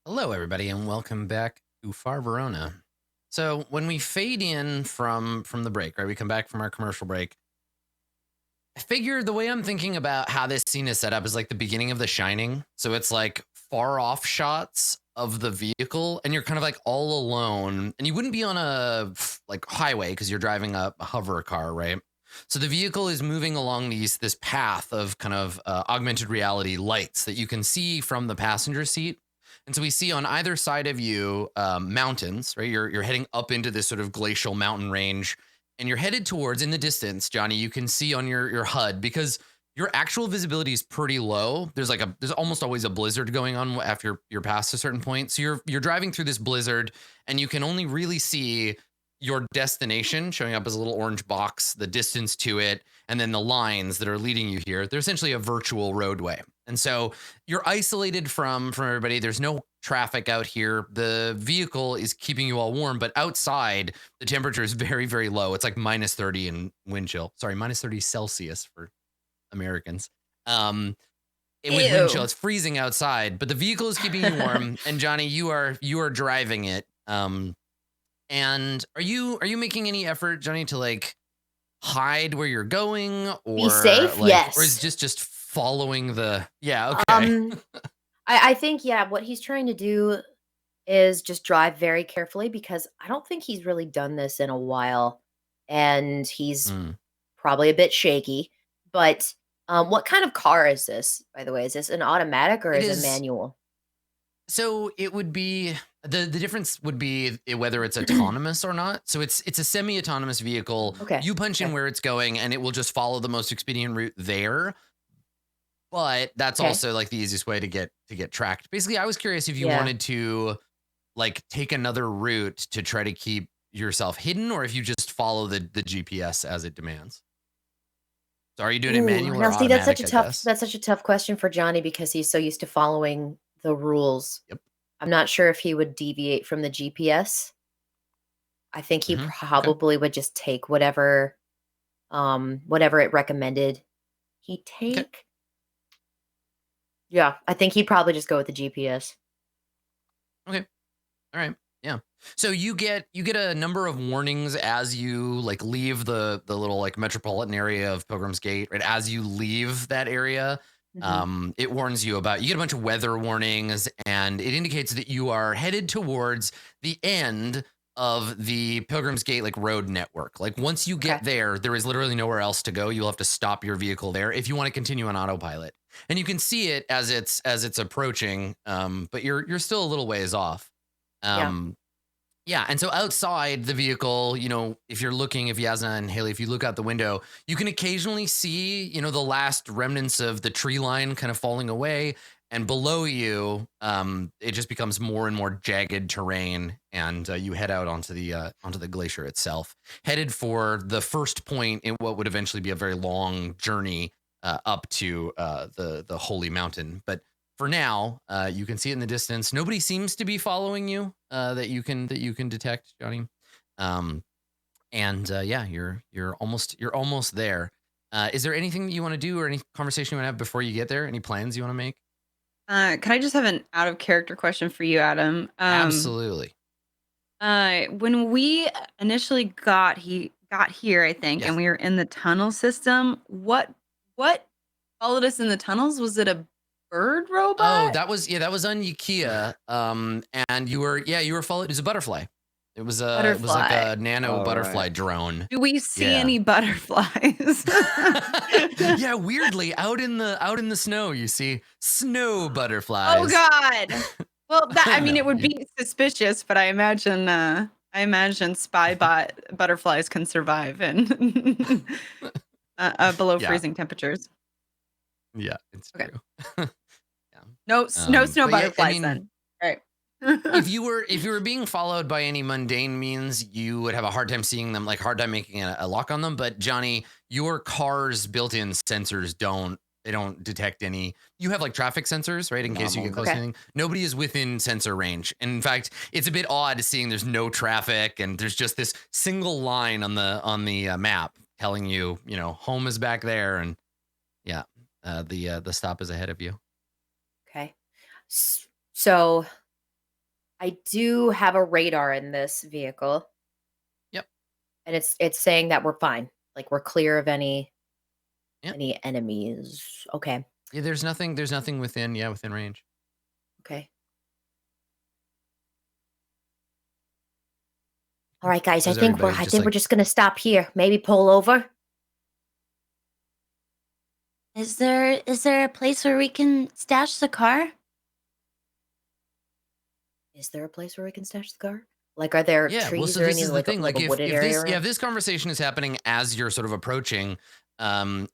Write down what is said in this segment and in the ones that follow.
Hello, everybody, and welcome back to Far Verona. So, when we fade in from the break, right, we come back from our commercial break. I figure the way I'm thinking about how this scene is set up is like the beginning of The Shining. So it's like far off shots of the vehicle, and you're kind of like all alone, and you wouldn't be on a like highway because you're driving a hover car, right? So the vehicle is moving along this path of kind of augmented reality lights that you can see from the passenger seat. And so we see on either side of you mountains, right? You're heading up into this sort of glacial mountain range, and you're headed towards in the distance, Johnny. You can see on your HUD because your actual visibility is pretty low. There's almost always a blizzard going on after you're past a certain point. So you're driving through this blizzard, and you can only really see your destination showing up as a little orange box, the distance to it, and then the lines that are leading you here. They're essentially a virtual roadway. And so you're isolated from everybody. There's no traffic out here. The vehicle is keeping you all warm, but outside the temperature is very, very low. It's like minus 30 in wind chill. Sorry, minus 30 Celsius for Americans. And with wind chill, Ew. it's freezing outside, but the vehicle is keeping you warm. And Johnny, you are driving it. And are you making any effort, Johnny, to like hide where you're going, Be or safe? or is Yes. just following the yeah, okay. Um, I think, yeah, what he's trying to do is just drive very carefully because I don't think he's really done this in a while, and he's Mm. probably a bit shaky. But what kind of car is this, by the way? Is this an automatic or It is it is manual? so it would be the difference would be whether it's autonomous or not. So it's a semi-autonomous vehicle. Okay. You punch in Okay. where it's going and it will just follow the most expedient route there. But that's Okay. also like the easiest way to get tracked. Basically, I was curious if you Yeah. wanted to like take another route to try to keep yourself hidden, or if you just follow the GPS as it demands. So are you doing it Ooh, manual now or see, that's such automatic, a I tough guess? that's such a tough question for Johnny because he's so used to following the rules. Yep. I'm not sure if he would deviate from the GPS. I think he Okay. probably would just take whatever it recommended he Okay. take. Yeah, I think he'd probably just go with the GPS. Okay. All right. Yeah. So you get a number of warnings as you like leave the little like metropolitan area of Pilgrim's Gate, right? As you leave that area, Mhm. it warns you about you get a bunch of weather warnings, and it indicates that you are headed towards the end of the Pilgrim's Gate like road network. Like once you Okay. get there, there is literally nowhere else to go. You'll have to stop your vehicle there if you want to continue on autopilot. And you can see it as it's approaching, but you're still a little ways off. Yeah. Um, yeah, and so outside the vehicle, if you're looking, if Yasna and Haley, if you look out the window, you can occasionally see, the last remnants of the tree line kind of falling away. And below you, it just becomes more and more jagged terrain, and you head out onto the glacier itself, headed for the first point in what would eventually be a very long journey up to the holy mountain. But for now, you can see it in the distance. Nobody seems to be following you that you can detect, Johnny. Um, and yeah, you're almost there. Is there anything that you want to do or any conversation you want to have before you get there? Any plans you want to make? Can I just have an out of character question for you, Adam? Absolutely. When we initially got here, I think, and Yes. we were in the tunnel system, what followed us in the tunnels? Was it a bird Oh, robot? that was on Yukia. And you were followed. It was a butterfly. It was like Butterfly. a nano All butterfly right. drone. Do we see Yeah. any butterflies? Yeah, weirdly, out in the snow, you see snow Oh butterflies. god. Well, that I mean, No, it would be suspicious, but I imagine spy butterflies can survive in below yeah, freezing temperatures. yeah, it's Okay. true. Yeah. No snow But yeah, I butterflies mean, then. Right. if you were being followed by any mundane means, you would have a hard time seeing them, like hard time making a lock on them. But Johnny, your car's built-in sensors don't detect any. You have like traffic sensors, right? In case you get close to Okay. anything. Nobody is within sensor range. And in fact, it's a bit odd seeing there's no traffic and there's just this single line on the map telling you, home is back there, and yeah, the stop is ahead of you. Okay. So I do have a radar in this vehicle, Yep. and it's saying that we're fine. Like we're clear of any Yep. enemies. Okay. Yeah, there's nothing within range. Okay. All right, guys. How's I think everybody? Just we're like, just gonna stop here. Maybe pull over. Is there a place where we can stash the car? Is there a place where we can stash the car? Like, are there yeah, well, trees so or this any is the like thing. like Like a wooded if area this, yeah, around? if this conversation is happening as you're sort of approaching,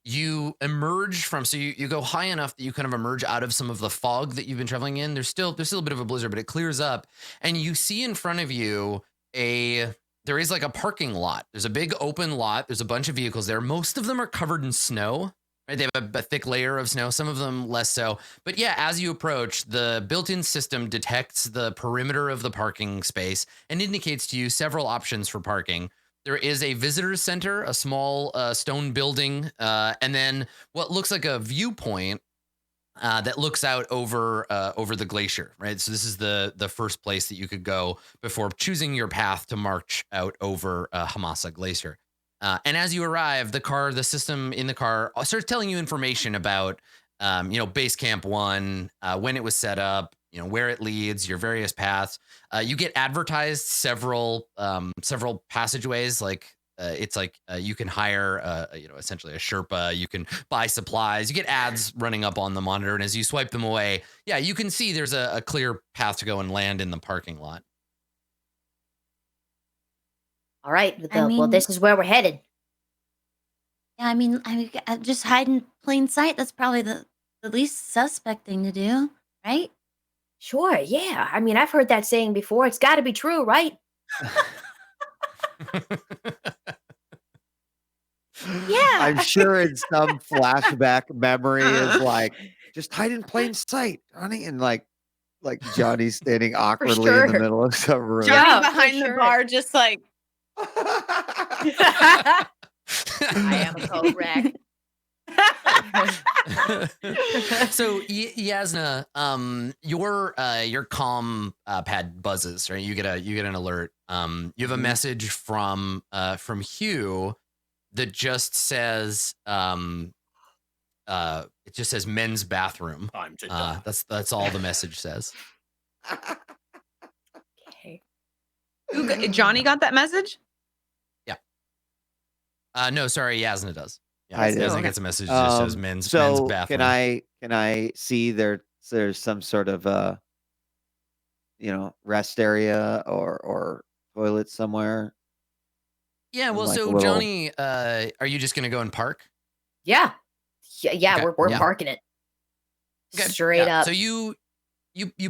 you emerge from, so you go high enough that you kind of emerge out of some of the fog that you've been traveling in. There's still a bit of a blizzard, but it clears up, and you see in front of you there is like a parking lot. There's a big open lot. There's a bunch of vehicles there. Most of them are covered in snow. Right? They have a thick layer of snow. Some of them less so. But yeah, as you approach, the built-in system detects the perimeter of the parking space and indicates to you several options for parking. There is a visitor center, a small stone building, and then what looks like a viewpoint that looks out over the glacier, right? So this is the first place that you could go before choosing your path to march out over Hamasa Glacier. And as you arrive, the system in the car starts telling you information about, Base Camp 1, when it was set up, where it leads, your various paths. You get advertised several passageways, like it's like you can hire, essentially a Sherpa. You can buy supplies. You get ads running up on the monitor, and as you swipe them away, yeah, you can see there's a clear path to go and land in the parking lot. All right. I Well, mean, this is where we're headed. yeah, just hide in plain sight. That's probably the least suspect thing to do, right? Sure. Yeah. I mean, I've heard that saying before. It's got to be true, right? Yeah. I'm sure in some flashback memory is like, just hide in plain sight, honey. And like Johnny's standing awkwardly in the sure. middle of some room. Johnny Yeah, for behind the sure. bar, just like, I am a coat rack. So Yasna, your comm pad buzzes, right? You get an alert. You have a message from Hugh that just says it just says men's bathroom. Time to die. That's all the message says. Okay. Johnny got that message? No, sorry, Yasna does. Yeah, I do. Yasna Okay. gets a message that just says men's bathroom. Can I see there's some sort of rest area or toilet somewhere? Yeah, well, like a so little- Johnny, are you just gonna go and park? Yeah. Yeah. Okay, We're yeah. parking it. Okay, Straight yeah. up. So you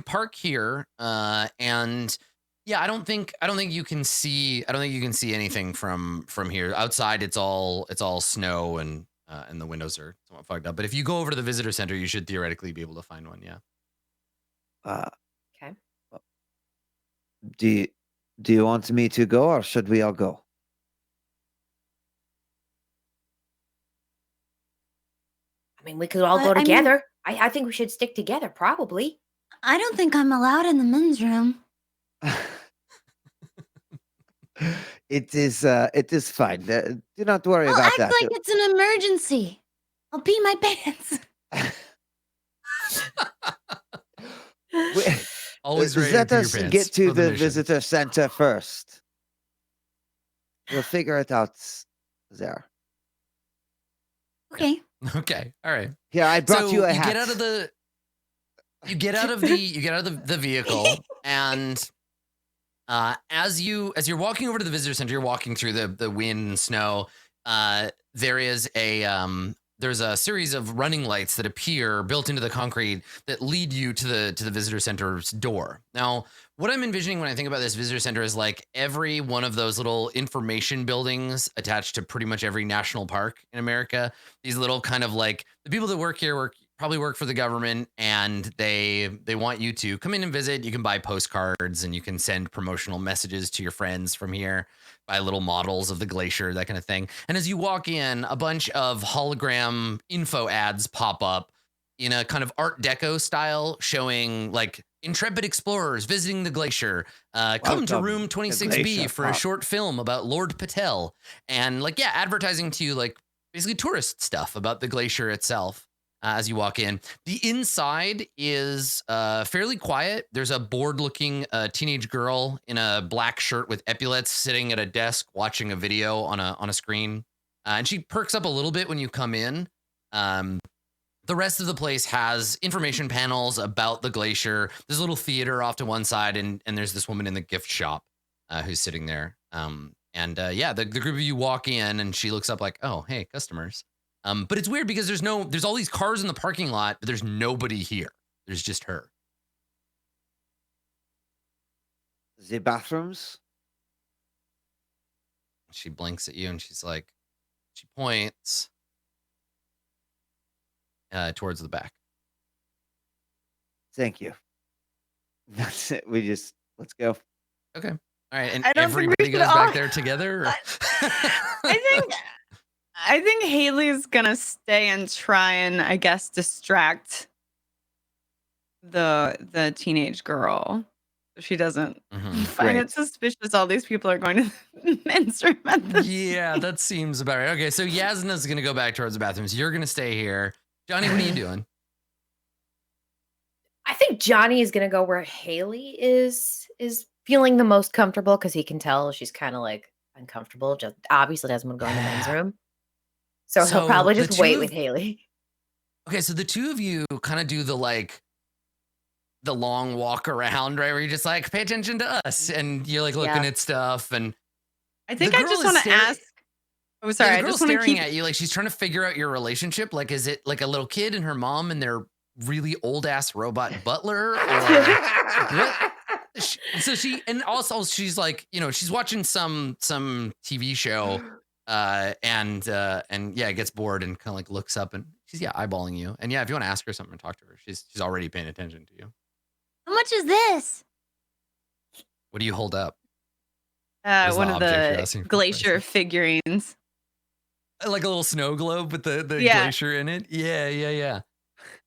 park here, and yeah, I don't think you can see anything from here. Outside, it's all snow and the windows are somewhat fogged up. But if you go over to the visitor center, you should theoretically be able to find one. Yeah. Okay. Do you want me to go or should we all go? I mean, we could all go I mean- together. I think we should stick together, probably. I don't think I'm allowed in the men's room. It is fine. Do not worry I'll about act that. like it's an emergency. I'll pee my pants. Always ready Let to pee your us pants get to for the the mission. visitor center first. We'll figure it out there. Okay. Okay. All right. Here, I brought you a hat. Get out of the vehicle, and as you're walking over to the visitor center, you're walking through the wind and snow. There is there's a series of running lights that appear built into the concrete that lead you to the visitor center's door. Now, what I'm envisioning when I think about this visitor center is like every one of those little information buildings attached to pretty much every national park in America. These little kind of like the people that work here probably work for the government, and they want you to come in and visit. You can buy postcards and you can send promotional messages to your friends from here, buy little models of the glacier, that kind of thing. And as you walk in, a bunch of hologram info ads pop up in a kind of Art Deco style, showing like intrepid explorers visiting the glacier. Come to Welcome room to 26B Glacier for a Pop. short film about Lord Patel. And like, yeah, advertising to you like basically tourist stuff about the glacier itself as you walk in. The inside is fairly quiet. There's a bored looking teenage girl in a black shirt with epaulets sitting at a desk watching a video on a screen. And she perks up a little bit when you come in. The rest of the place has information panels about the glacier. There's a little theater off to one side, and there's this woman in the gift shop who's sitting there. Yeah, the group of you walk in, and she looks up like, "Oh, hey, customers." But it's weird because there's all these cars in the parking lot, but there's nobody here. There's just her. The bathrooms. She blinks at you, and she's like, she points towards the back. Thank you. That's it. Let's go. Okay. All right. And I don't think we everybody should goes all- back there together? Or? I think Haley's gonna stay and try and, I guess, distract the teenage girl. So she doesn't find it Great. suspicious all these people are going to the men's room at the Yeah, that seems about right. Okay, so Yasna's going to go back towards the bathrooms. You're going to stay here. Johnny, what are you doing? I think Johnny is gonna go where Haley is feeling the most comfortable because he can tell she's kind of like uncomfortable. Just obviously doesn't want to go in the men's room, so So he'll probably the just two wait of- with Haley. Okay, so the two of you kind of do the long walk around, right? Where you're just like, pay attention to us. And you're like looking Yeah. at stuff. And I think The I girl just is want to staring- ask. Oh, sorry. the I girl's just want to staring keep. at you like she's trying to figure out your relationship. Like, is it like a little kid and her mom and their really old ass robot butler? Or what? So and also she's like, she's watching some TV show and yeah, gets bored and kind of like looks up and she's eyeballing you. And yeah, if you want to ask her something and talk to her, she's already paying attention to you. How much is this? What do you hold up? is the One of object you're the asking for glacier prices? figurines. Like a little snow globe with the Yeah. glacier in it. Yeah.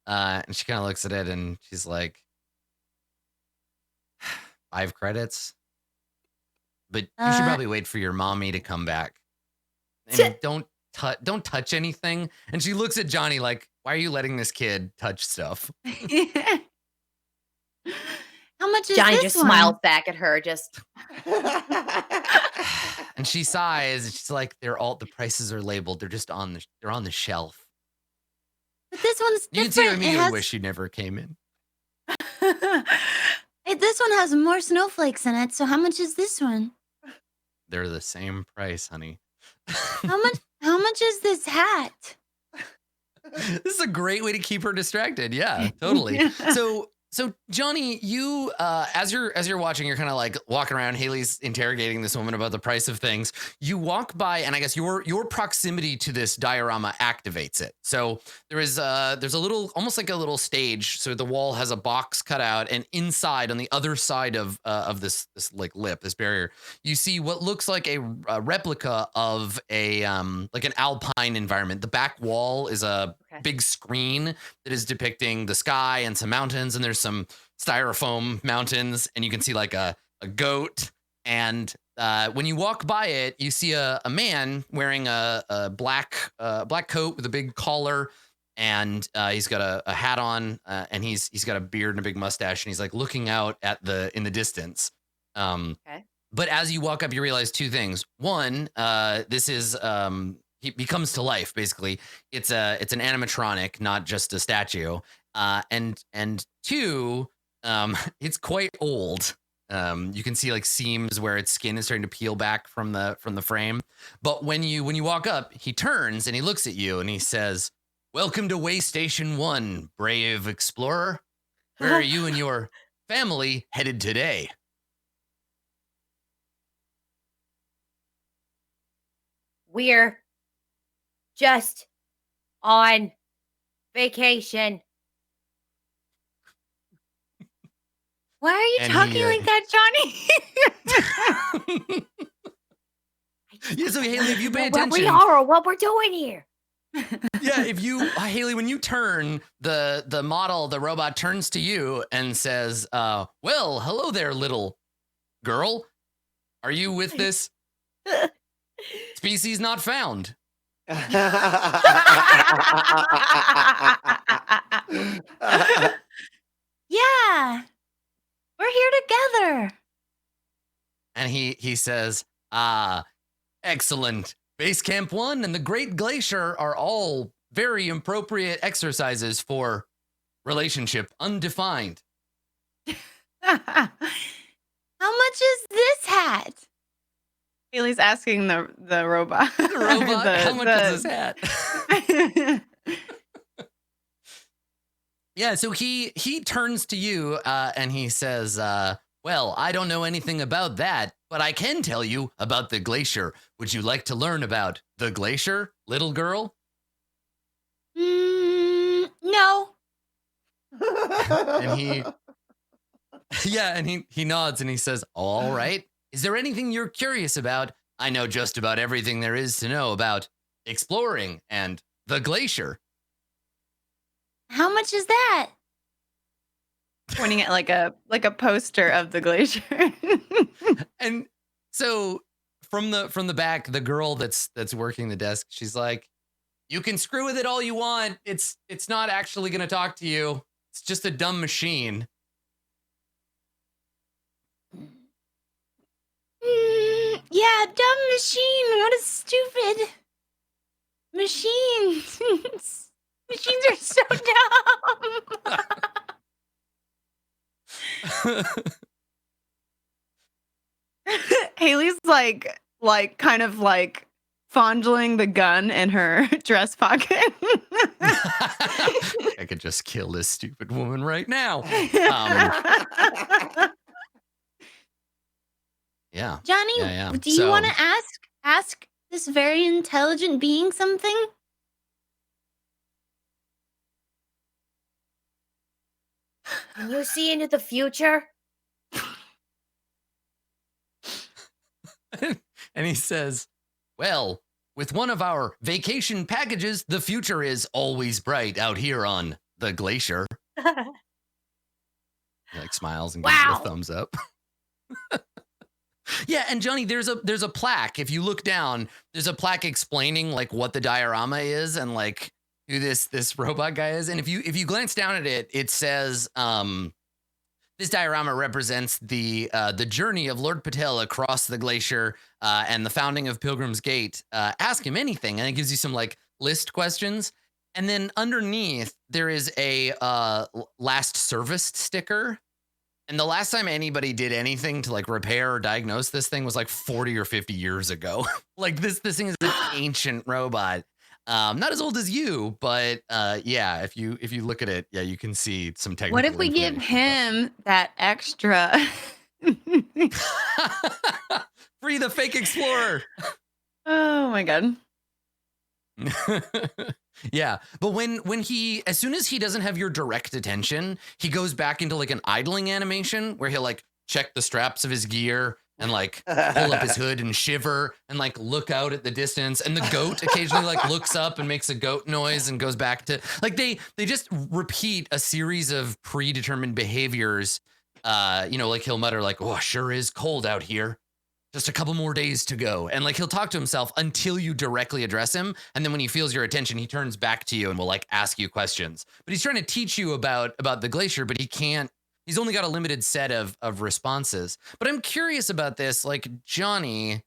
And she kind of looks at it and she's like, 5 credits. But you should probably wait for your mommy to come back. And don't touch anything. And she looks at Johnny like, why are you letting this kid touch stuff? How much is Johnny this just one? smiles back at her. Just And she sighs and she's like, the prices are labeled. They're just on the shelf. But this one's You can see I different. immediately wish you never came in. Hey, this one has more snowflakes in it. So how much is this one? They're the same price, honey. How much is this hat? This is a great way to keep her distracted. Yeah, totally. So Johnny, you as you're watching, you're kind of like walking around. Haley's interrogating this woman about the price of things. You walk by, and I guess your proximity to this diorama activates it. So there's a little, almost like a little stage. So the wall has a box cut out, and inside, on the other side of this like lip, this barrier, you see what looks like a replica of a like an alpine environment. The back wall is a big screen that is depicting the sky and some mountains, and there's some styrofoam mountains, and you can see like a goat. And when you walk by it, you see a man wearing a black coat with a big collar, and he's got a hat on, and he's got a beard and a big mustache, and he's like looking out at in the distance. But as you walk up, you realize 2 things. One, this is he comes to life, basically. It's an animatronic, not just a statue. And 2, it's quite old. You can see like seams where its skin is starting to peel back from the frame. But when you walk up, he turns and he looks at you and he says, "Welcome to Way Station 1, brave explorer. Where are you and your family headed today?" we're just on vacation. Why are you And talking he, like that, Johnny? Yeah, so Haley, if you pay What we attention, are or what we're doing here. Yeah, if you, Haley, when you turn, the model, the robot turns to you and says, well, hello there, little girl. Are you with this species not found? Yeah. We're here together. And he says, excellent. Base Camp 1 and the Great Glacier are all very appropriate exercises for relationship undefined. How much is this hat? Haley's asking the robot. The robot, how much is this hat? Yeah, so he turns to you and he says, well, I don't know anything about that, but I can tell you about the glacier. Would you like to learn about the glacier, little girl? No. And he nods and he says, all right. Is there anything you're curious about? I know just about everything there is to know about exploring and the glacier. How much is that? Pointing at like a poster of the glacier. And so from the back, the girl that's working the desk, she's like, you can screw with it all you want. It's not actually going to talk to you. It's just a dumb machine. Yeah, dumb machine. What a stupid machine. Machines are so dumb. Haley's like kind of like fondling the gun in her dress pocket. I could just kill this stupid woman right now. Yeah. Johnny, Yeah. do you want to ask this very intelligent being something? Can you see into the future? And he says, well, with one of our vacation packages, the future is always bright out here on the glacier. He like smiles and gives it a thumbs up. Yeah, and Johnny, there's a plaque. If you look down, there's a plaque explaining like what the diorama is and like who this robot guy is. And if you glance down at it, it says this diorama represents the journey of Lord Patel across the glacier and the founding of Pilgrim's Gate. Ask him anything, and it gives you some like list questions. And then underneath there is a last serviced sticker. And the last time anybody did anything to like repair or diagnose this thing was like 40 or 50 years ago. Like this thing is an ancient robot. Not as old as you, but yeah, if you look at it, yeah, you can see some technical. What if we give him that extra? Free the fake explorer. Oh my god. Yeah, but when he, as soon as he doesn't have your direct attention, he goes back into like an idling animation where he'll like check the straps of his gear and like pull up his hood and shiver and like look out at the distance. And the goat occasionally like looks up and makes a goat noise and goes back to like they just repeat a series of predetermined behaviors. Like he'll mutter like, oh, sure is cold out here. Just a couple more days to go. And like he'll talk to himself until you directly address him. And then when he feels your attention, he turns back to you and will like ask you questions. But he's trying to teach you about the glacier, but he's only got a limited set of responses. But I'm curious about this. Like Johnny,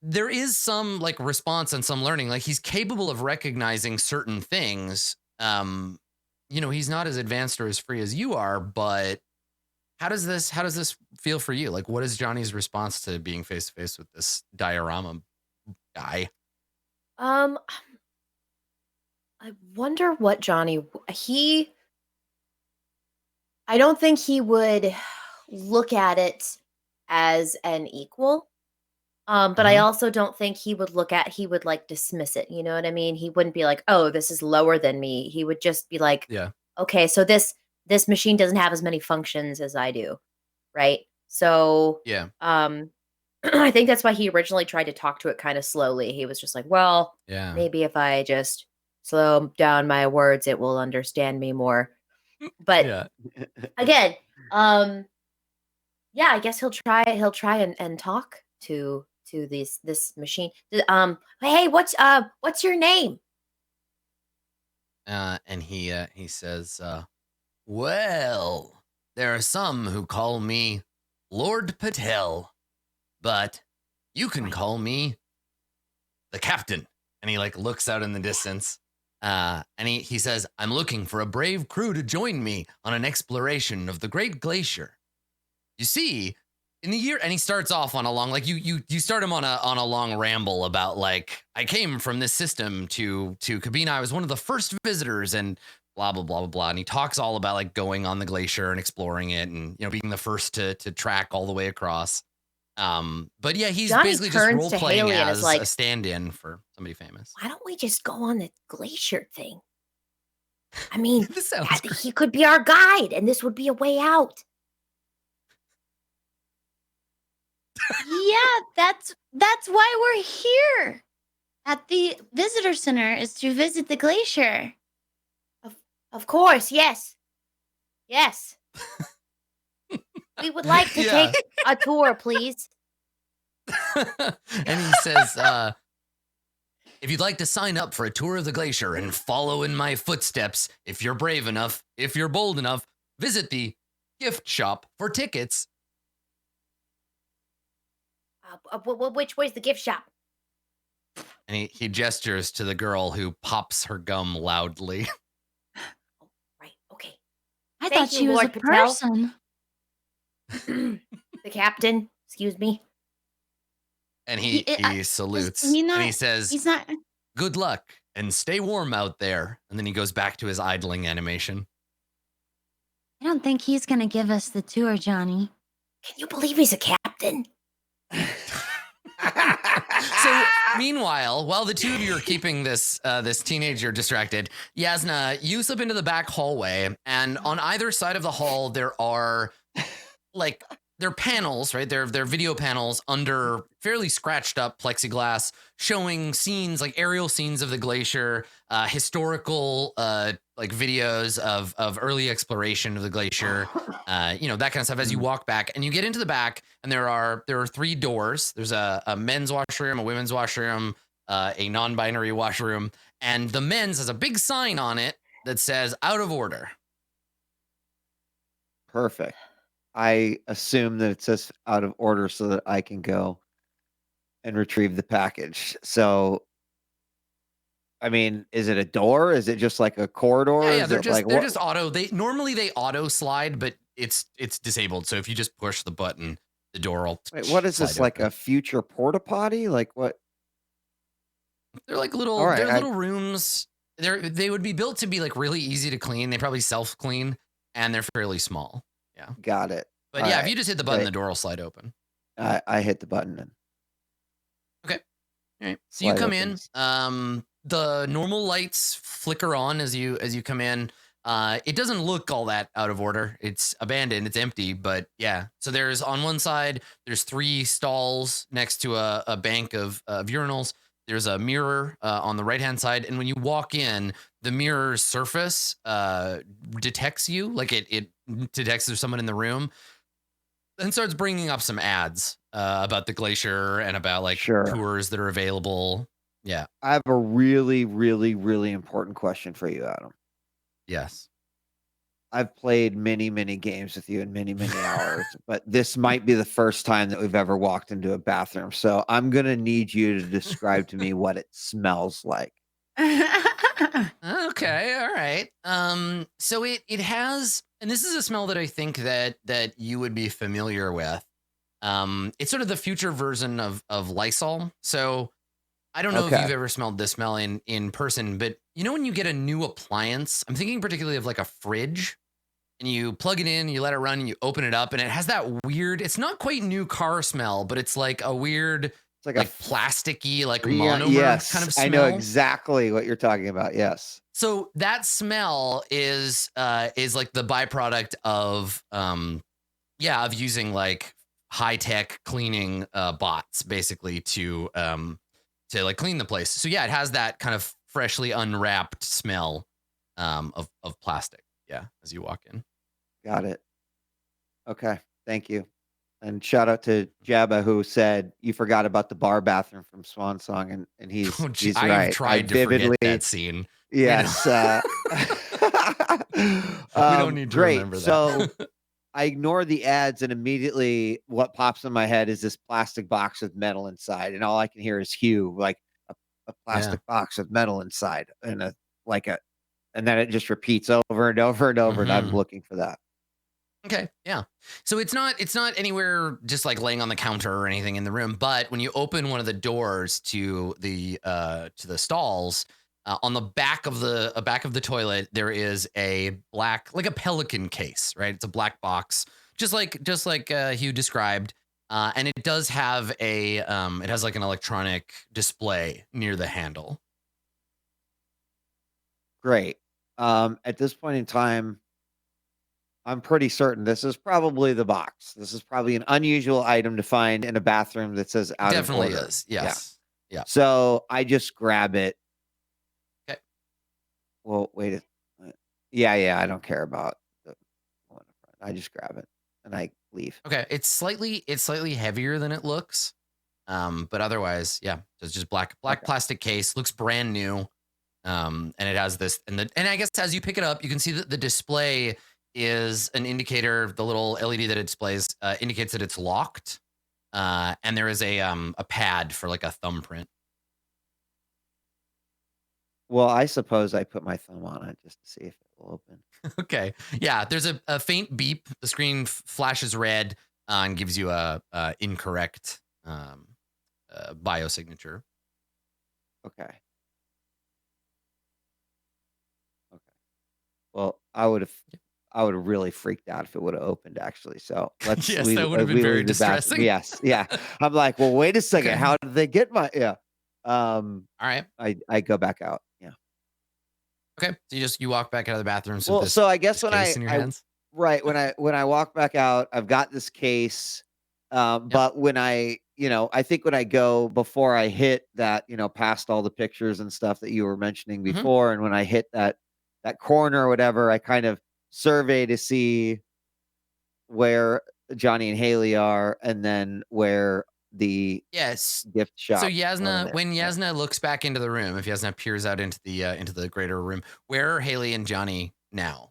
there is some like response and some learning. Like he's capable of recognizing certain things. He's not as advanced or as free as you are, but how does this feel for you? Like, what is Johnny's response to being face to face with this diorama guy? I wonder what Johnny I don't think he would look at it as an equal. But I also don't think he would like dismiss it. You know what I mean? He wouldn't be like, oh, this is lower than me. He would just be like, yeah, okay, so this machine doesn't have as many functions as I do. Right. So, yeah. I think that's why he originally tried to talk to it kind of slowly. He was just like, well, Yeah. maybe if I just slow down my words, it will understand me more. But Yeah. again, yeah, I guess he'll try and talk to this machine. Hey, what's your name? And he says, well, there are some who call me Lord Patel, but you can Right. call me the captain. And he like looks out in the distance. And he says, I'm looking for a brave crew to join me on an exploration of the Great Glacier. You see, in the year, and he starts off on a long, like you start him on a long ramble about like, I came from this system to Cabina. I was one of the first visitors and blah, blah, blah, blah, blah. And he talks all about like going on the glacier and exploring it and, being the first to track all the way across. But yeah, he's Johnny basically just turns role to playing Haley and is as like, a stand-in for somebody famous. why don't we just go on the glacier thing? I mean, This sounds great. he could be our guide, and this would be a way out. Yeah, that's why we're here at the visitor center, is to visit the glacier. Of course, yes. Yes. We would like to Yeah. take a tour, please. And he says, if you'd like to sign up for a tour of the glacier and follow in my footsteps, if you're brave enough, if you're bold enough, visit the gift shop for tickets. Which way's the gift shop? And he gestures to the girl who pops her gum loudly. Right, okay. I Thank thought you, she was Lord a Patel. person. The captain, excuse me. And he salutes. he not- and he says, He's not. good luck and stay warm out there. And then he goes back to his idling animation. I don't think he's gonna give us the tour, Johnny. Can you believe he's a captain? So meanwhile, while the two of you are keeping this teenager distracted, Yasna, you slip into the back hallway, and on either side of the hall there are they're panels, right? They're video panels under fairly scratched up plexiglass showing scenes, like aerial scenes of the glacier, historical videos of early exploration of the glacier, that kind of stuff. As you walk back and you get into the back, and there are 3 doors. There's a men's washroom, a women's washroom, a non-binary washroom, and the men's has a big sign on it that says "out of order." Perfect. I assume that it says out of order so that I can go and retrieve the package. So, I mean, is it a door? Is it just like a corridor? Yeah, Is they're it just like they're what? just auto. They auto slide, but it's disabled. So if you just push the button, the door will. Wait, what is this? slide Like open. a future porta potty? Like what? They're like little. All right, They're little rooms. They would be built to be like really easy to clean. They probably self clean, and they're fairly small. Yeah, Got it. but All yeah, right. if you just hit the button, Great. the door will slide open. I hit the button and Okay. All right. So you slide come opens. in. The normal lights flicker on as you come in. It doesn't look all that out of order. It's abandoned. It's empty. But yeah. So there's on one side, there's 3 stalls next to a bank of urinals. There's a mirror on the right hand side, and when you walk in, the mirror's surface detects you, like it detects there's someone in the room, and starts bringing up some ads about the glacier and about like Sure. tours that are available. Yeah. I have a really, really, really important question for you, Adam. Yes. I've played many, many games with you in many, many hours, but this might be the first time that we've ever walked into a bathroom. So I'm going to need you to describe to me what it smells like. Okay. All right. So it has, and this is a smell that I think that you would be familiar with. It's sort of the future version of Lysol. So I don't know if Okay. you've ever smelled this smell in person, but you know when you get a new appliance, I'm thinking particularly of like a fridge, and you plug it in, you let it run, and you open it up, and it has that weird, it's not quite new car smell, but it's like a weird, It's like like plasticky, like yeah, monomer yes, kind of smell. I know exactly what you're talking about. Yes. So that smell is like the byproduct of of using like high-tech cleaning bots basically to like clean the place. So yeah, it has that kind of freshly unwrapped smell of plastic. Yeah, as you walk in. Got it. Okay, thank you. And shout out to Jabba who said you forgot about the bar bathroom from Swan Song, and he's I've right. tried to forget that scene. Yes. We don't need to great. remember that. So I ignore the ads, and immediately what pops in my head is this plastic box with metal inside, and all I can hear is Hugh, like a plastic box with metal inside, and and then it just repeats over and over and over, and I'm looking for that. Okay, yeah. So it's not anywhere just like laying on the counter or anything in the room, but when you open one of the doors to the stalls, on the back of the toilet, there is a black, like a pelican case, right? It's a black box, just like Hugh described, and it does have it has like an electronic display near the handle. Great. At this point in time, I'm pretty certain this is probably the box. This is probably an unusual item to find in a bathroom that says out Definitely of order. is. Yes. Yeah. So I just grab it. Okay. Well, wait. Yeah. I don't care about the one in front. I just grab it and I leave. Okay. It's slightly heavier than it looks. But otherwise, yeah. So it's just black plastic case, looks brand new. And it has this, and I guess as you pick it up, you can see that the display is an indicator. The little LED that it displays indicates that it's locked, and there is a pad for like a thumbprint. Well, I suppose I put my thumb on it just to see if it will open. Okay, yeah. There's a faint beep. The screen flashes red and gives you a incorrect biosignature. Okay. Well, I would have really freaked out if it would have opened, actually. So let's Yes, leave, that would have been very distressing. Yes, yeah. I'm like, well, wait a second. Okay. How did they get my? Yeah. All right. I go back out. Yeah. Okay. So you walk back out of the bathroom. Well, so I guess when in your hands? right when I walk back out, I've got this case. But when I think when I go before I hit that, past all the pictures and stuff that you were mentioning before, and when I hit that corner or whatever, I kind of survey to see where Johnny and Haley are, and then where the gift shop. So Yasna, when Yasna looks back into the room, if Yasna peers out into the greater room, where are Haley and Johnny now?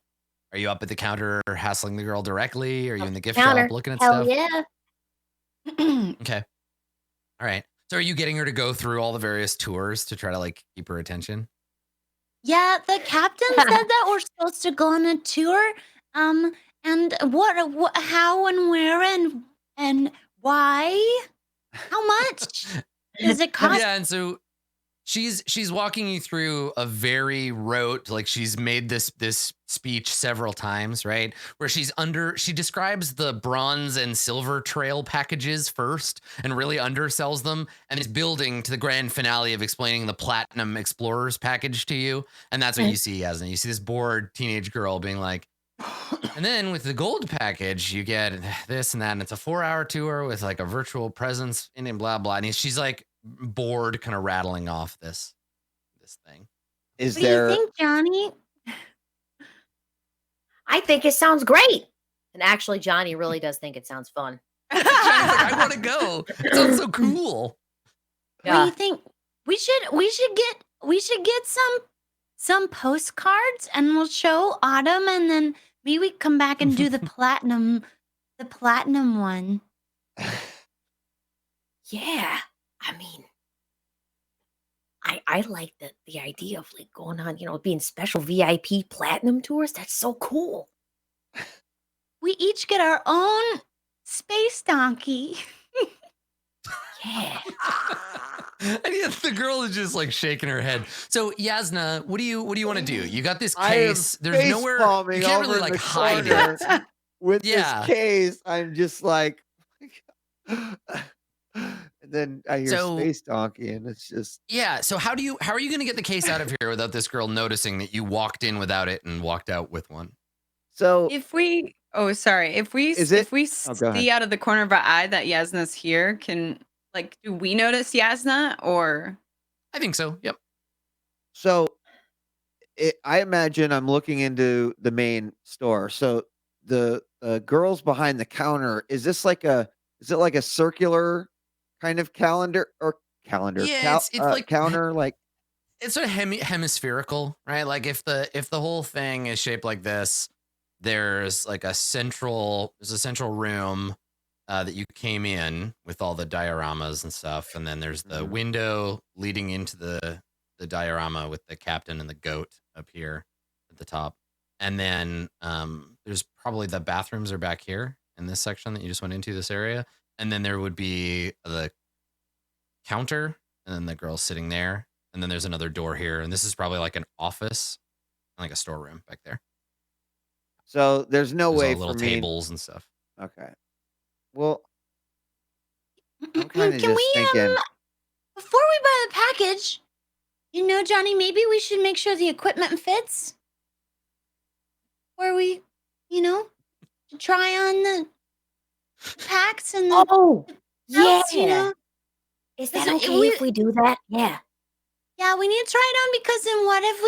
Are you up at the counter hassling the girl directly? Are you in the gift shop looking at Hell stuff? Yeah. Okay. All right. So are you getting her to go through all the various tours to try to like keep her attention? Yeah, the captain said that we're supposed to go on a tour. And what how and where and why? How much does it cost? Yeah, and so she's walking you through a very rote, like she's made this speech several times, right? Where she describes the bronze and silver trail packages first and really undersells them, and is building to the grand finale of explaining the platinum explorers package to you. And that's what you see, Yasna. You see this bored teenage girl being like, and then with the gold package, you get this and that, and it's a 4-hour tour with like a virtual presence in it, blah blah. And she's like bored, kind of rattling off this thing. What do you think, Johnny? I think it sounds great. And actually, Johnny really does think it sounds fun. Johnny's like, I want to go. It sounds so cool. What do you think? We should get some postcards, and we'll show Autumn, and then maybe we come back and do the platinum one. Yeah. I mean, I like the idea of like going on, being special VIP platinum tours. That's so cool. We each get our own space donkey. Yeah. And yet the girl is just like shaking her head. So Yasna, what do you want to do? You got this case. There's nowhere you can't really like hide it. With this case. I'm just like, and then I hear Space Donkey, and it's just So how are you going to get the case out of here without this girl noticing that you walked in without it and walked out with one? So If we Oh, sorry. If we Is it? if we Oh, go ahead. see out of the corner of our eye that Yasna's here, do we notice Yasna or? I think so. Yep. So I imagine I'm looking into the main store. So the girls behind the counter, is it like a circular kind of Yeah, it's like counter like it's sort of hemispherical, right? Like if the whole thing is shaped like this, there's a central room that you came in with all the dioramas and stuff, and then there's the window leading into the diorama with the captain and the goat up here at the top, and then there's probably the bathrooms are back here in this section that you just went into, this area, and then there would be the counter, and then the girl's sitting there, and then there's another door here, and this is probably like an office, like a storeroom back there. So there's no There's way all for little me. tables and stuff. Okay. Well, I'm Can kind of just we thinking. before we buy the package, Johnny, maybe we should make sure the equipment fits. Where we, try on the packs and the Oh, belts, yeah. Is that Because okay if we do that? Yeah. Yeah, we need to try it on because then what if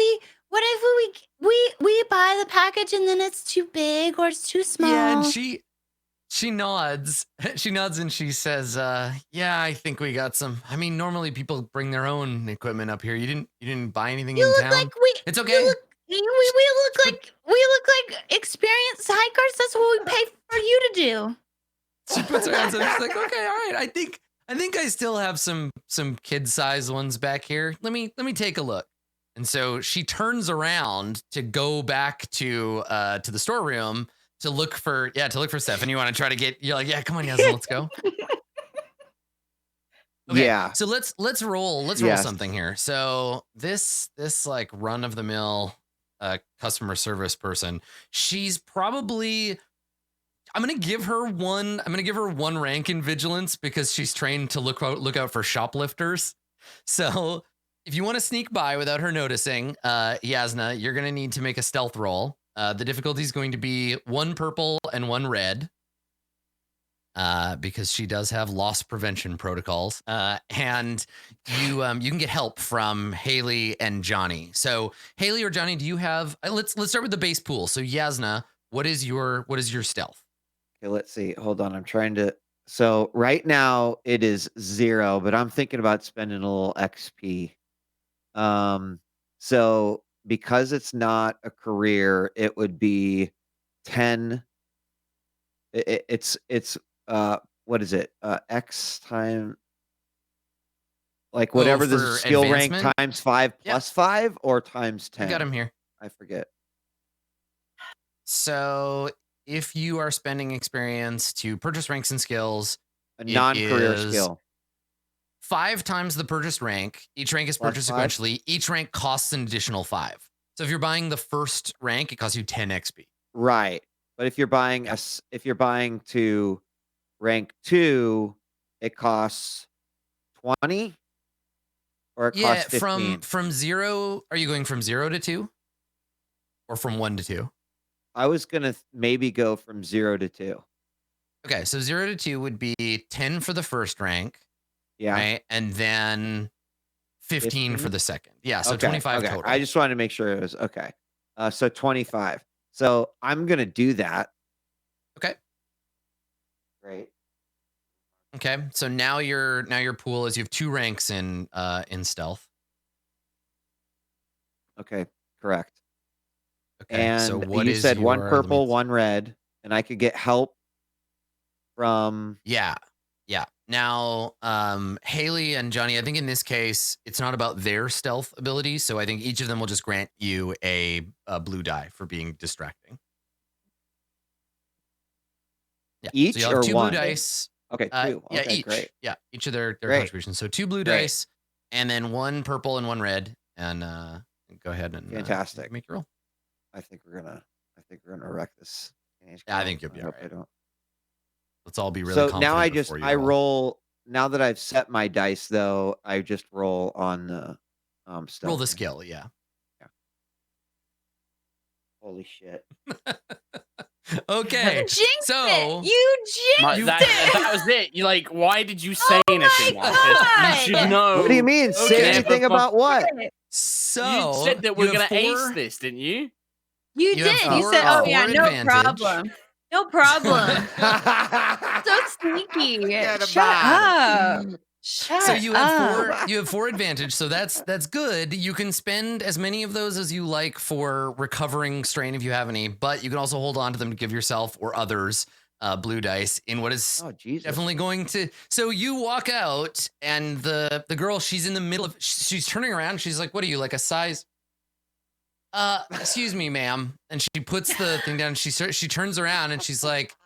we buy the package and then it's too big or it's too small? Yeah, and she nods. She nods and she says, yeah, I think we got some. I mean, normally people bring their own equipment up here. You didn't buy anything You in look town? like It's okay. we look like experienced hikers. That's what we pay for you to do. She puts her hands up. She's like, okay, all right. I think I still have some kid-sized ones back here. Let me take a look. And so she turns around to go back to the storeroom to look for stuff. And you want to try to get, you're like, yeah, come on, Yasmin, let's go. Okay, Yeah. so let's roll Yes. something here. So this like run of the mill customer service person, she's probably, I'm gonna give her one rank in vigilance because she's trained to look out for shoplifters. So if you want to sneak by without her noticing, Yasna, you're gonna need to make a stealth roll. The difficulty is going to be 1 purple and 1 red. Because she does have loss prevention protocols, and you can get help from Haley and Johnny. So Haley or Johnny, do you have? Let's start with the base pool. So Yasna, what is your stealth? Okay, let's see. Hold on. I'm trying to. So right now it is 0, but I'm thinking about spending a little XP. So because it's not a career, it would be 10. It's what is it? X time, like whatever the for skill rank advancement? times 5 plus 5 or times I 10. got him here. I forget. So if you are spending experience to purchase ranks and skills, A it non-career is skill. 5 times the purchased rank. Each rank is Plus purchased 5? sequentially. Each rank costs an additional 5. So if you're buying the first rank, it costs you 10 XP. Right. But if you're buying if you're buying to rank 2, it costs 20 or it Yeah, costs 15. from 0, are you going from 0 to 2? Or from 1 to 2? I was gonna maybe go from 0 to 2. Okay, so 0 to 2 would be 10 for the first rank, Yeah. right? And then 15 for 15? the second. Yeah, so Okay. 25 Okay. total. I just wanted to make sure it was okay. So 25. So I'm gonna do that. Okay. Great. Okay. So now your pool is you have 2 ranks in stealth. Okay. Correct. Okay. So And what you is said 1 your- let me- purple, 1 red, and I could get help from. Yeah. Yeah. Now, Haley and Johnny, I think in this case, it's not about their stealth abilities. So I think each of them will just grant you a blue die for being distracting. Yeah. Each so you'll have or 2 one? blue dice. Okay, 2. Yeah, Okay, each. great. Yeah, each of their Great. contributions. So 2 blue Great. dice, and then 1 purple and 1 red. And go ahead and Fantastic. make your roll. I think we're gonna wreck this. Yeah, I think you'll be I hope alright. I don't. Let's all be really So confident now I before you I roll. roll. Now that I've set my dice, though, I just roll on the stuff. Roll the skill, yeah. Holy shit! Okay. You jinxed So it. You jinxed that was it. You like, why did you say anything like this? You should God. know. What do you mean? Say Okay. anything about what? So You said that you we're have gonna ace four- this, didn't you? You You have did. You four- said, oh, "Oh yeah, four no advantage. problem, no problem." So sneaky. Forget Shut about up. Shut So you have up. you have 4 advantage. So that's good. You can spend as many of those as you like for recovering strain if you have any, but you can also hold on to them to give yourself or others blue dice in what is Oh, Jesus. definitely going to. So you walk out, and the girl, she's in the middle of. She's turning around. She's like, "What are you, like a size?" Excuse me, ma'am. And she puts the thing down. She turns around and she's like,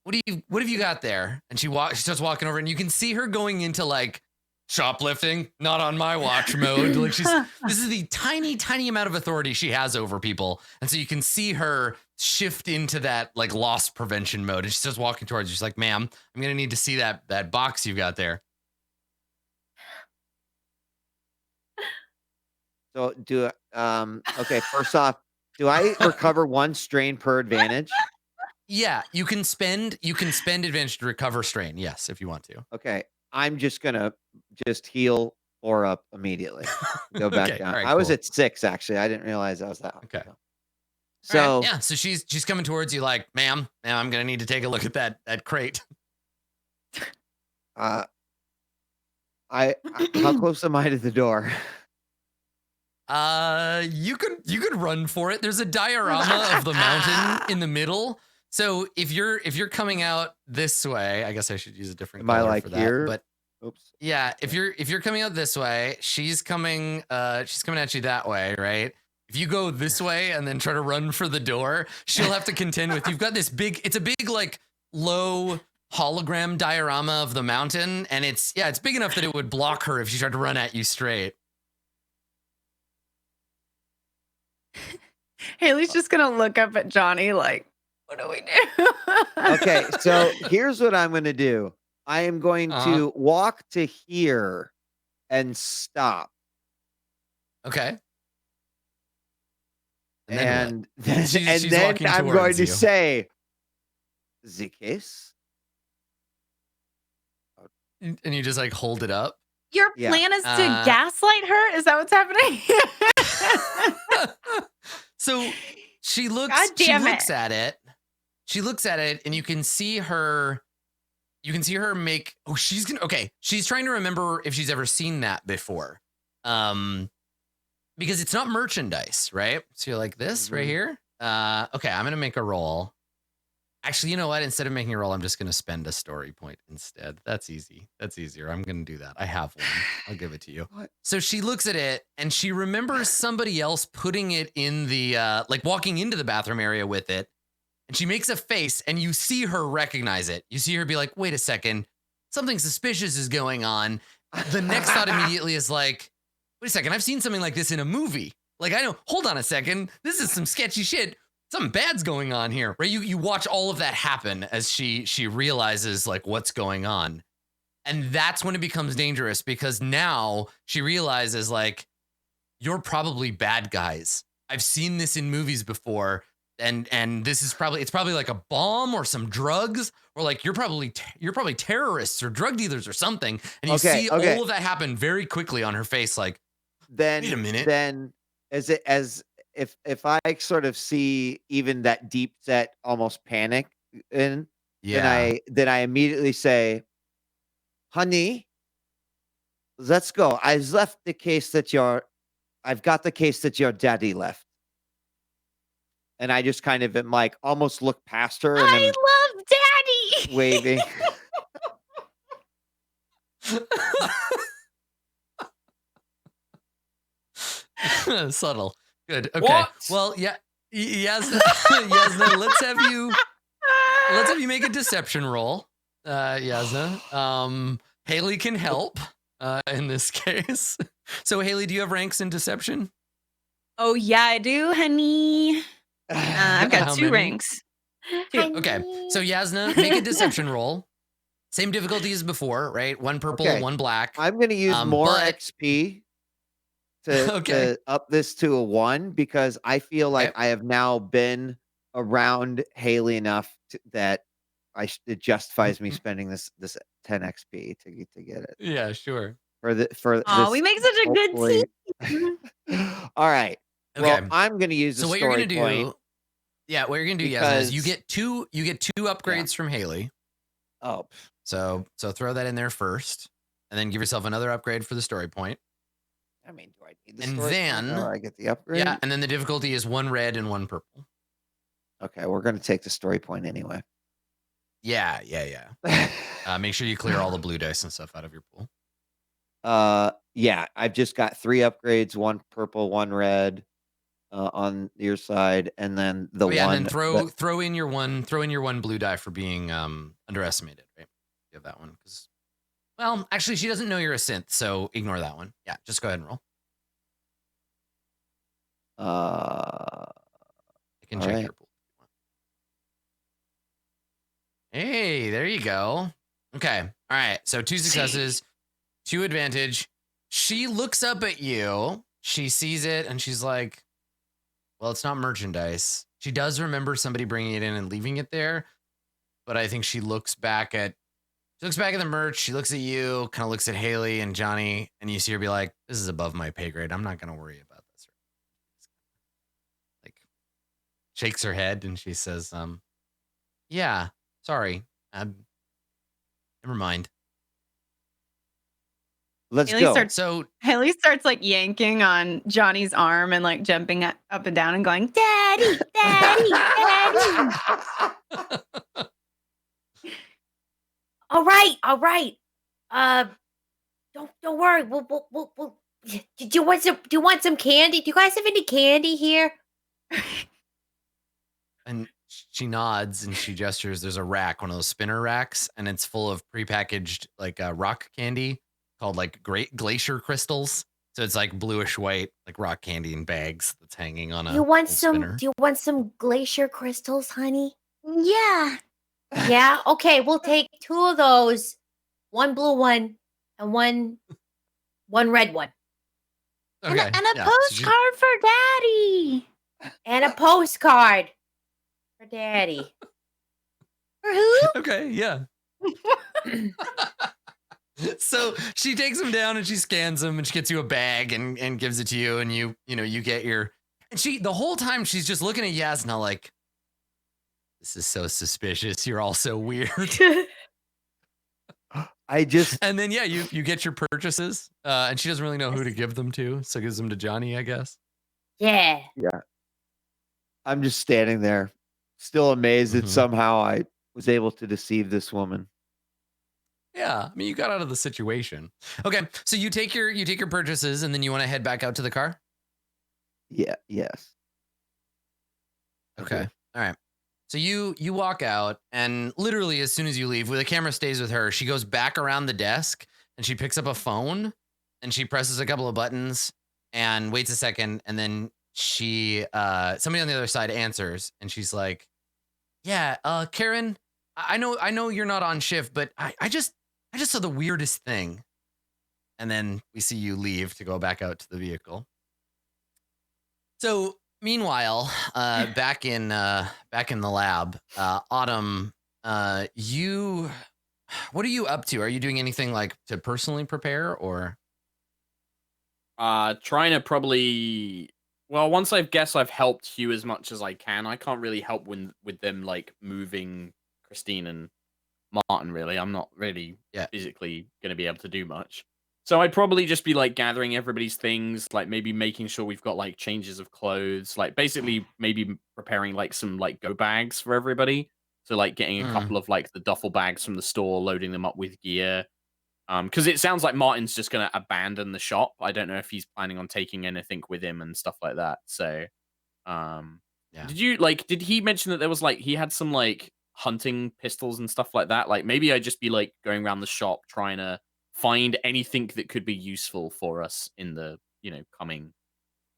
what have you got there? And she starts walking over, and you can see her going into like shoplifting, not on my watch mode. Like this is the tiny amount of authority she has over people. And so you can see her shift into that like loss prevention mode. And she starts walking towards you. She's like, ma'am, I'm gonna need to see that box you've got there. So okay, first off, do I recover 1 strain per advantage? Yeah, you can spend advantage to recover strain. Yes, if you want to. Okay, I'm just gonna heal 4 up immediately. Go back Okay, down. all right, I was cool. at 6 actually. I didn't realize I was that. Okay. So All right, yeah, so she's coming towards you like, ma'am, I'm gonna need to take a look at that crate. how close am I to the door? You could run for it. There's a diorama of the mountain in the middle. So if you're coming out this way, I guess I should use a different Am I color like for that. here? But Oops. yeah, if you're coming out this way, she's coming at you that way, right? If you go this way and then try to run for the door, she'll have to contend with. You've got this it's a big like low hologram diorama of the mountain, and it's big enough that it would block her if she tried to run at you straight. Haley's just gonna look up at Johnny like, what do we do? Okay, so here's what I'm going to do. I am going to walk to here and stop. Okay. And She's then walking I'm going towards to you. say, the case? And you just like hold it up. Your Yeah. plan is to gaslight her? Is that what's happening? So she looks God damn it. at it. She looks at it, and you can see her make she's trying to remember if she's ever seen that before. Because it's not merchandise, right? So you're like this right here. Okay, I'm gonna make a roll. Actually, you know what? Instead of making a roll, I'm just gonna spend a story point instead. That's easy. That's easier. I'm gonna do that. I have one. I'll give it to you. What? So she looks at it, and she remembers somebody else putting it in the like walking into the bathroom area with it. And she makes a face, and you see her recognize it. You see her be like, wait a second, something suspicious is going on. The next thought immediately is like, wait a second, I've seen something like this in a movie. Like, I know, hold on a second, this is some sketchy shit. Something bad's going on here, right? You watch all of that happen as she realizes like what's going on. And that's when it becomes dangerous, because now she realizes like, you're probably bad guys. I've seen this in movies before. And this is probably like a bomb or some drugs, or like you're probably terrorists or drug dealers or something. And you see all of that happen very quickly on her face. Like, then wait a minute. Then if I sort of see even that deep set almost panic then I immediately say, honey, let's go. I've got the case that your daddy left. And I just kind of am like almost look past her and I then love Daddy. waving. Subtle. Good. Okay. What? Well, yeah. Yasna, let's have you make a deception roll. Yasna. Haley can help in this case. So Haley, do you have ranks in deception? Oh yeah, I do, honey. I've got How 2 many? ranks. Okay. So Yasna, make a deception roll. Same difficulty as before, right? 1 purple, Okay. 1 black. I'm going to use more but- XP to Okay. up this to a 1 because I feel like Okay. I have now been around Haley enough that it justifies me spending this 10 XP to get it Yeah, sure. for Oh, this. we make such a good Hopefully. team. All right. Okay. Well, I'm going to use So the what you're story gonna point. do? Yeah, what you're gonna do, Yasmin, is you Because- get two upgrades from Haley. Oh, So throw that in there first, and then give yourself another upgrade for the story point. I mean, do I need the And story then- point or I get the upgrade? Yeah, and then the difficulty is 1 red and 1 purple. Okay, we're going to take the story point anyway. Yeah. Make sure you clear all the blue dice and stuff out of your pool. Yeah, I've just got 3 upgrades, 1 purple, 1 red on your side, and then the one. And then throw in your one blue die for being underestimated, right? You have that one because, well, actually, she doesn't know you're a synth, so ignore that one. Yeah, just go ahead and roll. I can all check right. your pool. Hey, there you go. Okay, all right. So 2 successes, 2 advantage. She looks up at you. She sees it, and she's like, "Well, it's not merchandise." She does remember somebody bringing it in and leaving it there, but I think she looks back at the merch. She looks at you, kind of looks at Haley and Johnny, and you see her be like, "This is above my pay grade. I'm not going to worry about this." Like, shakes her head and she says, "Yeah, sorry. Never mind." Let's Haley go. starts- So Haley starts like yanking on Johnny's arm and like jumping up and down and going, "Daddy, Daddy, Daddy." All right. Don't worry. We'll do you want some candy? Do you guys have any candy here? And she nods and she gestures. There's a rack, one of those spinner racks, and it's full of prepackaged like rock candy called like great glacier crystals. So it's like bluish white, like rock candy in bags that's hanging on a. You want little some? spinner. Do you want some glacier crystals, honey? Yeah. Yeah. Okay, we'll take 2 of those, 1 blue one and one red one, Okay. And a yeah, so she- postcard for Daddy. and a postcard for Daddy. For who? Okay, yeah. So she takes them down and she scans them and she gets you a bag and gives it to you, and you get your, and she the whole time she's just looking at Yasna like, this is so suspicious. You're all so weird. I just And then yeah, you get your purchases, and she doesn't really know who to give them to, so gives them to Johnny, I guess. Yeah. I'm just standing there, still amazed that Mhm. somehow I was able to deceive this woman. Yeah, I mean, you got out of the situation. Okay, so you take your purchases, and then you want to head back out to the car. Yeah. Yes. Okay. All right. So you walk out, and literally as soon as you leave, the camera stays with her. She goes back around the desk and she picks up a phone and she presses a couple of buttons and waits a second, and then she somebody on the other side answers, and she's like, "Yeah, Karen, I know you're not on shift, but I just saw the weirdest thing." And then we see you leave to go back out to the vehicle. So meanwhile, back in the lab, Autumn, what are you up to? Are you doing anything like to personally prepare, or? Trying to probably. Well, once I've helped Hugh as much as I can. I can't really help with them like moving Christine and Martin. Really, I'm not really physically going to be able to do much. So I'd probably just be like gathering everybody's things, like maybe making sure we've got like changes of clothes, like basically maybe preparing like some like go bags for everybody. So like getting a couple of like the duffel bags from the store, loading them up with gear. Because it sounds like Martin's just gonna abandon the shop. I don't know if he's planning on taking anything with him and stuff like that. So, did he mention that there was like he had some like hunting pistols and stuff like that? Like maybe I'd just be like going around the shop trying to find anything that could be useful for us in the coming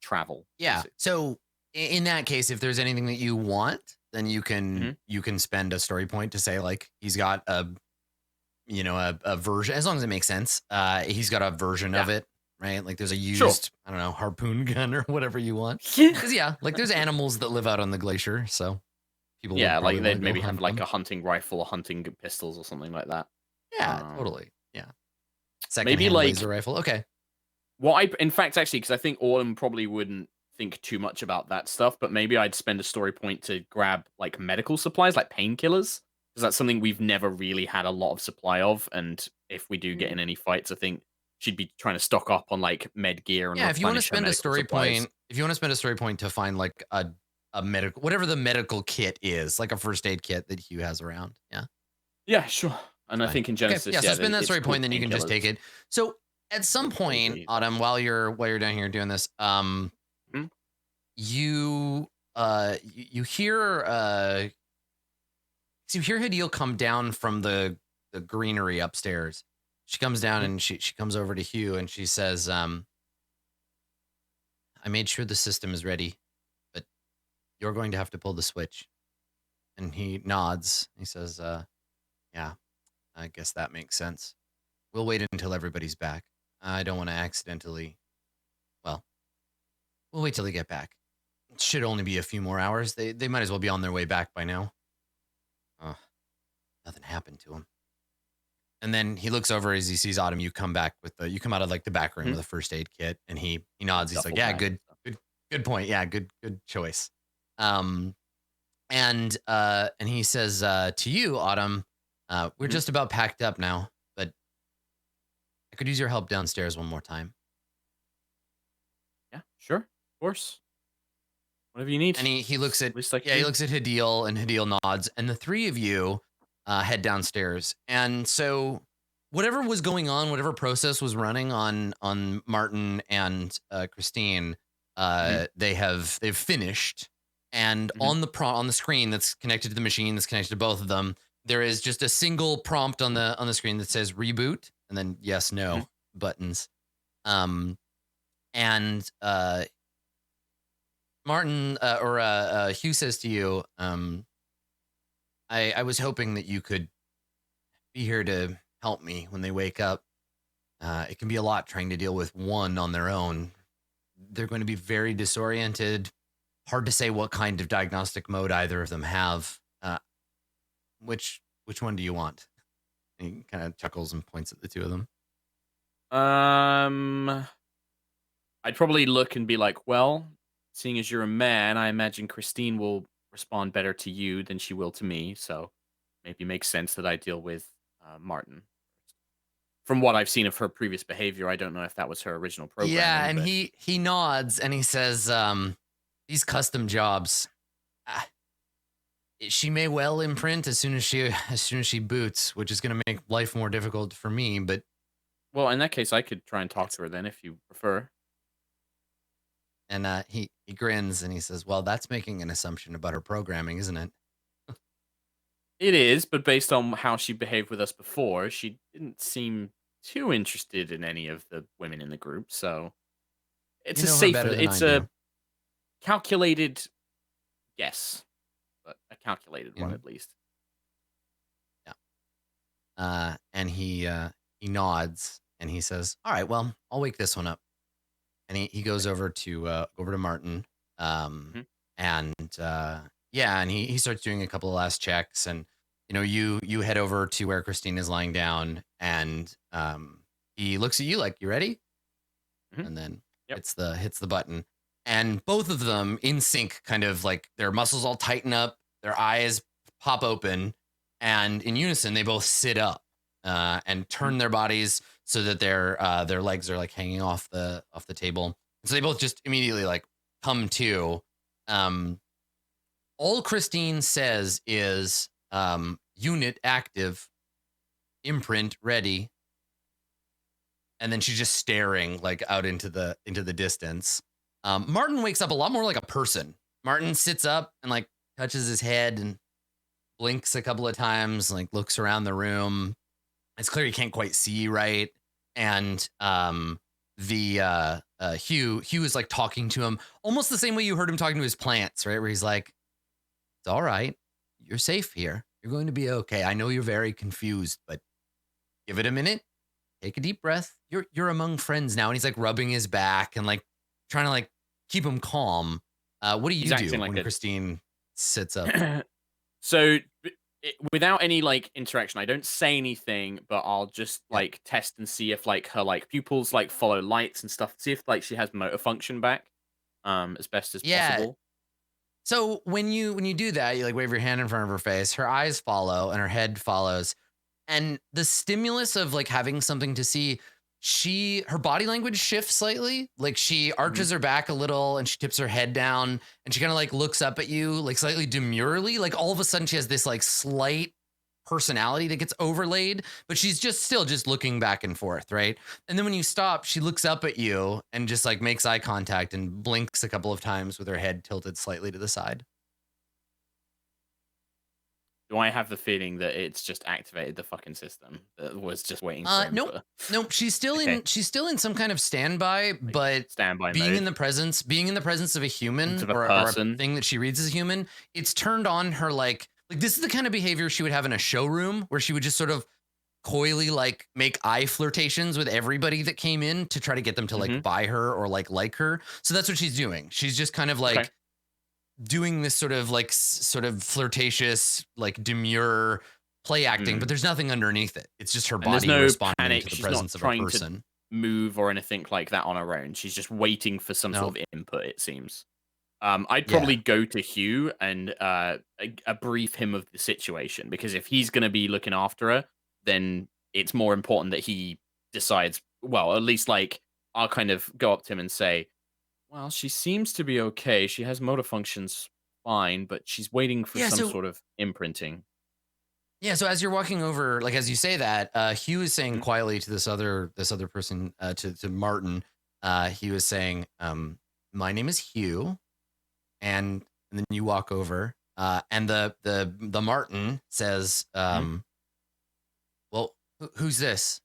travel. Yeah. basically. So in that case, if there's anything that you want, then you can spend a story point to say like he's got a version, as long as it makes sense. He's got a version of it, right? Like there's a used, I don't know, harpoon gun or whatever you want. Because like there's animals that live out on the glacier, so people Yeah, would like probably they'd want to go maybe have hunt like them. a hunting rifle or hunting pistols or something like that. Yeah, Um, totally. Yeah. maybe Secondhand like laser rifle. Okay. in fact, actually, because I think Autumn probably wouldn't think too much about that stuff, but maybe I'd spend a story point to grab like medical supplies, like painkillers, because that's something we've never really had a lot of supply of. And if we do get in any fights, I think she'd be trying to stock up on like med gear and Yeah, if you want to replenish her spend a medical story supplies. point, if you want to spend a story point to find like a medical, whatever the medical kit is, like a first aid kit that Hugh has around. Yeah. Yeah, sure. And I Fine. think in Okay. Genesis, Yeah. So spend that it's story called point, then you can just take painkillers. it. So at some Or maybe point, that. Autumn, while you're down here doing this, Mhm. you hear so you hear Hadil come down from the greenery upstairs. She comes down and she comes over to Hugh and she says, I made sure the system is ready, but you're going to have to pull the switch. And he nods. He says, yeah, I guess that makes sense. We'll wait until everybody's back. I don't want to accidentally, well, we'll wait till they get back. It should only be a few more hours. They might as well be on their way back by now. Oh, nothing happened to him. And then he looks over as he sees Autumn. You come out of like the back room with a first aid kit, and he nods. He's like, yeah, good point. Yeah, good choice. And he says to you, Autumn, we're just about packed up now, but I could use your help downstairs one more time. Yeah, sure, of course. Whatever you need. And he looks at At least I he looks at Hadil, and Hadil nods, and the three of you head downstairs. And so whatever was going on, whatever process was running on Martin and Christine, they've finished. And on the screen that's connected to the machine that's connected to both of them, there is just a single prompt on the screen that says reboot and then yes, no buttons. Martin Hugh says to you, I was hoping that you could be here to help me when they wake up. It can be a lot trying to deal with one on their own. They're going to be very disoriented. Hard to say what kind of diagnostic mode either of them have. Which one do you want? And he kind of chuckles and points at the two of them. I'd probably look and be like, well, seeing as you're a man, I imagine Christine will respond better to you than she will to me. So maybe it makes sense that I deal with Martin. From what I've seen of her previous behavior, I don't know if that was her original programming. Yeah, and he nods and he says, these custom jobs, she may well imprint as soon as she boots, which is going to make life more difficult for me. But well, in that case, I could try and talk to her then, if you prefer. And he grins and he says, "Well, that's making an assumption about her programming, isn't it?" It is, but based on how she behaved with us before, she didn't seem too interested in any of the women in the group. So it's a calculated guess, but a calculated one at least. Yeah. And he nods and he says, "All right, well, I'll wake this one up." And he goes over to Martin, and he starts doing a couple of last checks, and you head over to where Christine is lying down, and he looks at you like, "You ready?" And then hits the button, and both of them in sync, kind of like their muscles all tighten up, their eyes pop open, and in unison they both sit up and turn their bodies so that their legs are like hanging off the table. And so they both just immediately like come to. All Christine says is unit active, imprint ready. And then she's just staring like out into the distance. Martin wakes up a lot more like a person. Martin sits up and like touches his head and blinks a couple of times, like looks around the room. It's clear he can't quite see right. And Hugh is like talking to him almost the same way you heard him talking to his plants, right? Where he's like, "It's all right. You're safe here. You're going to be okay. I know you're very confused, but give it a minute. Take a deep breath. You're among friends now." And he's like rubbing his back and like trying to like keep him calm. What do you do when Christine sits up? So without any like interaction, I don't say anything, but I'll just Yeah. like test and see if like her like pupils like follow lights and stuff. See if like she has motor function back, as best as Yeah. possible. So when you do that, you like wave your hand in front of her face, her eyes follow and her head follows. And the stimulus of like having something to see, her body language shifts slightly. Like she arches her back a little and she tips her head down and she kind of like looks up at you like slightly demurely. Like all of a sudden she has this like slight personality that gets overlaid, but she's still just looking back and forth, right? And then when you stop, she looks up at you and just like makes eye contact and blinks a couple of times with her head tilted slightly to the side. Do I have the feeling that it's just activated the fucking system that was just waiting for him? Nope. Nope. She's still she's still in some kind of standby, but standby being mode. in the presence of a human or a thing that she reads as human, it's turned on her like this is the kind of behavior she would have in a showroom where she would just sort of coyly like make eye flirtations with everybody that came in to try to get them to like buy her or like her. So that's what she's doing. She's just kind of like doing this sort of flirtatious, like demure play acting, but there's nothing underneath it. It's just her body responding to the presence of a person. To move or anything like that on her own. She's just waiting for some sort of input, it seems. I'd probably go to Hugh and brief him of the situation, because if he's going to be looking after her, then it's more important that he decides, well, at least like I'll kind of go up to him and say, well, she seems to be okay. She has motor functions fine, but she's waiting for some sort of imprinting. Yeah, so as you're walking over, like as you say that, Hugh is saying quietly to this other person, to Martin, he was saying, my name is Hugh. And then you walk over, and the Martin says, well, who's this?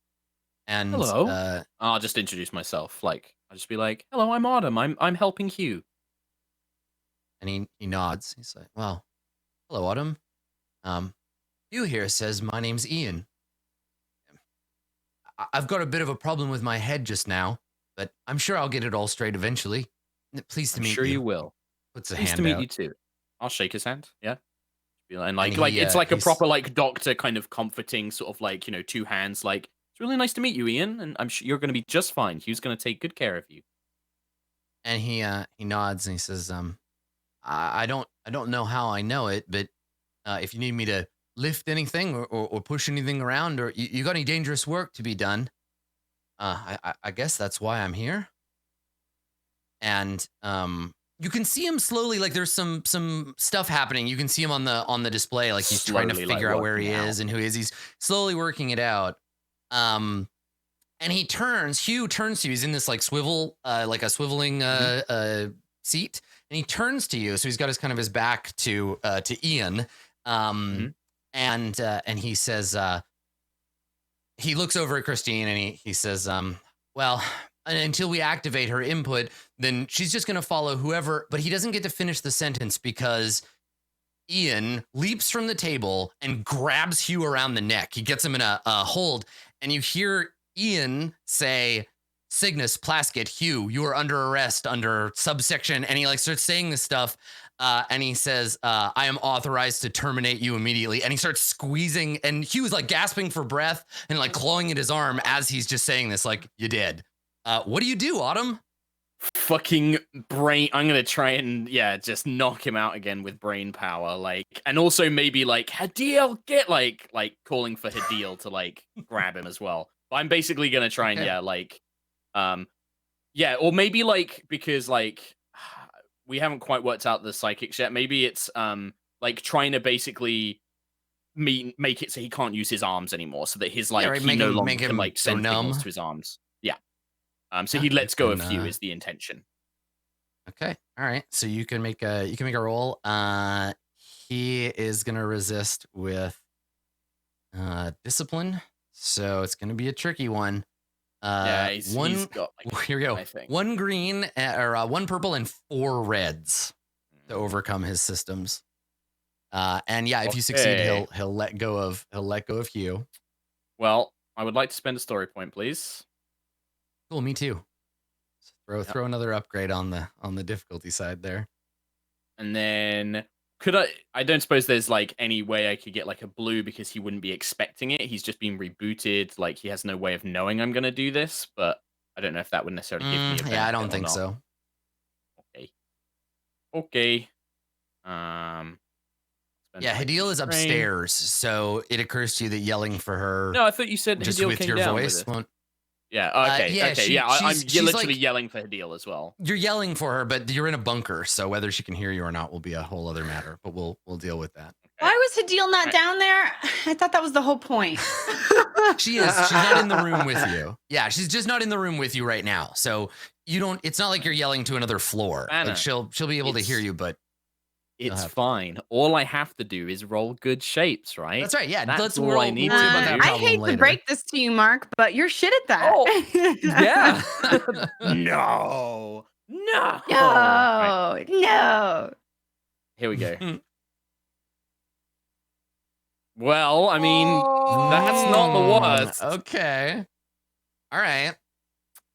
And hello. I'll just introduce myself. Like I'll just be like, hello, I'm Autumn. I'm helping Hugh. And he nods. He's like, well, hello, Autumn. Hugh here says my name's Ian. I've got a bit of a problem with my head just now, but I'm sure I'll get it all straight eventually. Pleased to meet you. I'm sure you will. Puts a Pleased hand to meet out. you too. I'll shake his hand. Yeah. And like it's like a proper like doctor kind of comforting sort of like, two hands. Like, it's really nice to meet you, Ian, and I'm sure you're going to be just fine. Hugh's going to take good care of you. And he nods and he says, I don't know how I know it, but if you need me to lift anything or push anything around, or you got any dangerous work to be done, I guess that's why I'm here. And you can see him slowly, like there's some stuff happening. You can see him on the display, like he's trying to figure out where he is and who he is. He's slowly working it out. And Hugh turns to you. He's in this like swivel, like a swiveling seat, and he turns to you. So he's got his back to Ian. And he says, he looks over at Christine and he says, well, until we activate her input, then she's just going to follow whoever, but he doesn't get to finish the sentence because Ian leaps from the table and grabs Hugh around the neck. He gets him in a hold, and you hear Ian say, Cygnus, Plaskett, Hugh, you are under arrest under subsection. And he like starts saying this stuff. And he says, I am authorized to terminate you immediately. And he starts squeezing, and Hugh is like gasping for breath and like clawing at his arm as he's just saying this, like, you did. What do you do, Autumn? Fucking brain. I'm going to try and, just knock him out again with brain power. Like, and also maybe like, Hadil, get like calling for Hadil to like grab him as well. But I'm basically going to try and, or maybe like, because like, we haven't quite worked out the psychics yet. Maybe it's like trying to basically make it so he can't use his arms anymore, so that his like he no longer can like send signals to his arms. Yeah. So he lets go of Hugh is the intention. Okay. All right. So you can make a roll. He is gonna resist with discipline, so it's gonna be a tricky one. He's got, like, here we go. One green or one purple and 4 reds to overcome his systems. And if you succeed, he'll let go of Hugh. Well, I would like to spend a story point, please. Cool, me too. So throw another upgrade on the difficulty side there. And then Could I don't suppose there's like any way I could get like a blue because he wouldn't be expecting it. He's just been rebooted. Like he has no way of knowing I'm gonna do this, but I don't know if that would necessarily give me a benefit. Yeah, I don't or think not. so. Okay. Yeah, Hadil is upstairs, so it occurs to you that yelling for her. No, I thought you said just Hadil with came your down voice. With it. Yeah. Okay. Yeah, okay. I'm literally yelling for Hadil as well. You're yelling for her, but you're in a bunker, so whether she can hear you or not will be a whole other matter. But we'll deal with that. Why was Hadil not down there? I thought that was the whole point. She is. She's not in the room with you. Yeah, she's just not in the room with you right now. So you don't. It's not like you're yelling to another floor. Vana, like she'll be able to hear you, but it's fine. All I have to do is roll good shapes, right? That's right. Yeah, that's all I need to do. I hate to break this to you, Mark, but you're shit at that. Oh, yeah. No. No. Right. No. Here we go. Well, I mean, that's not the worst. Okay. All right.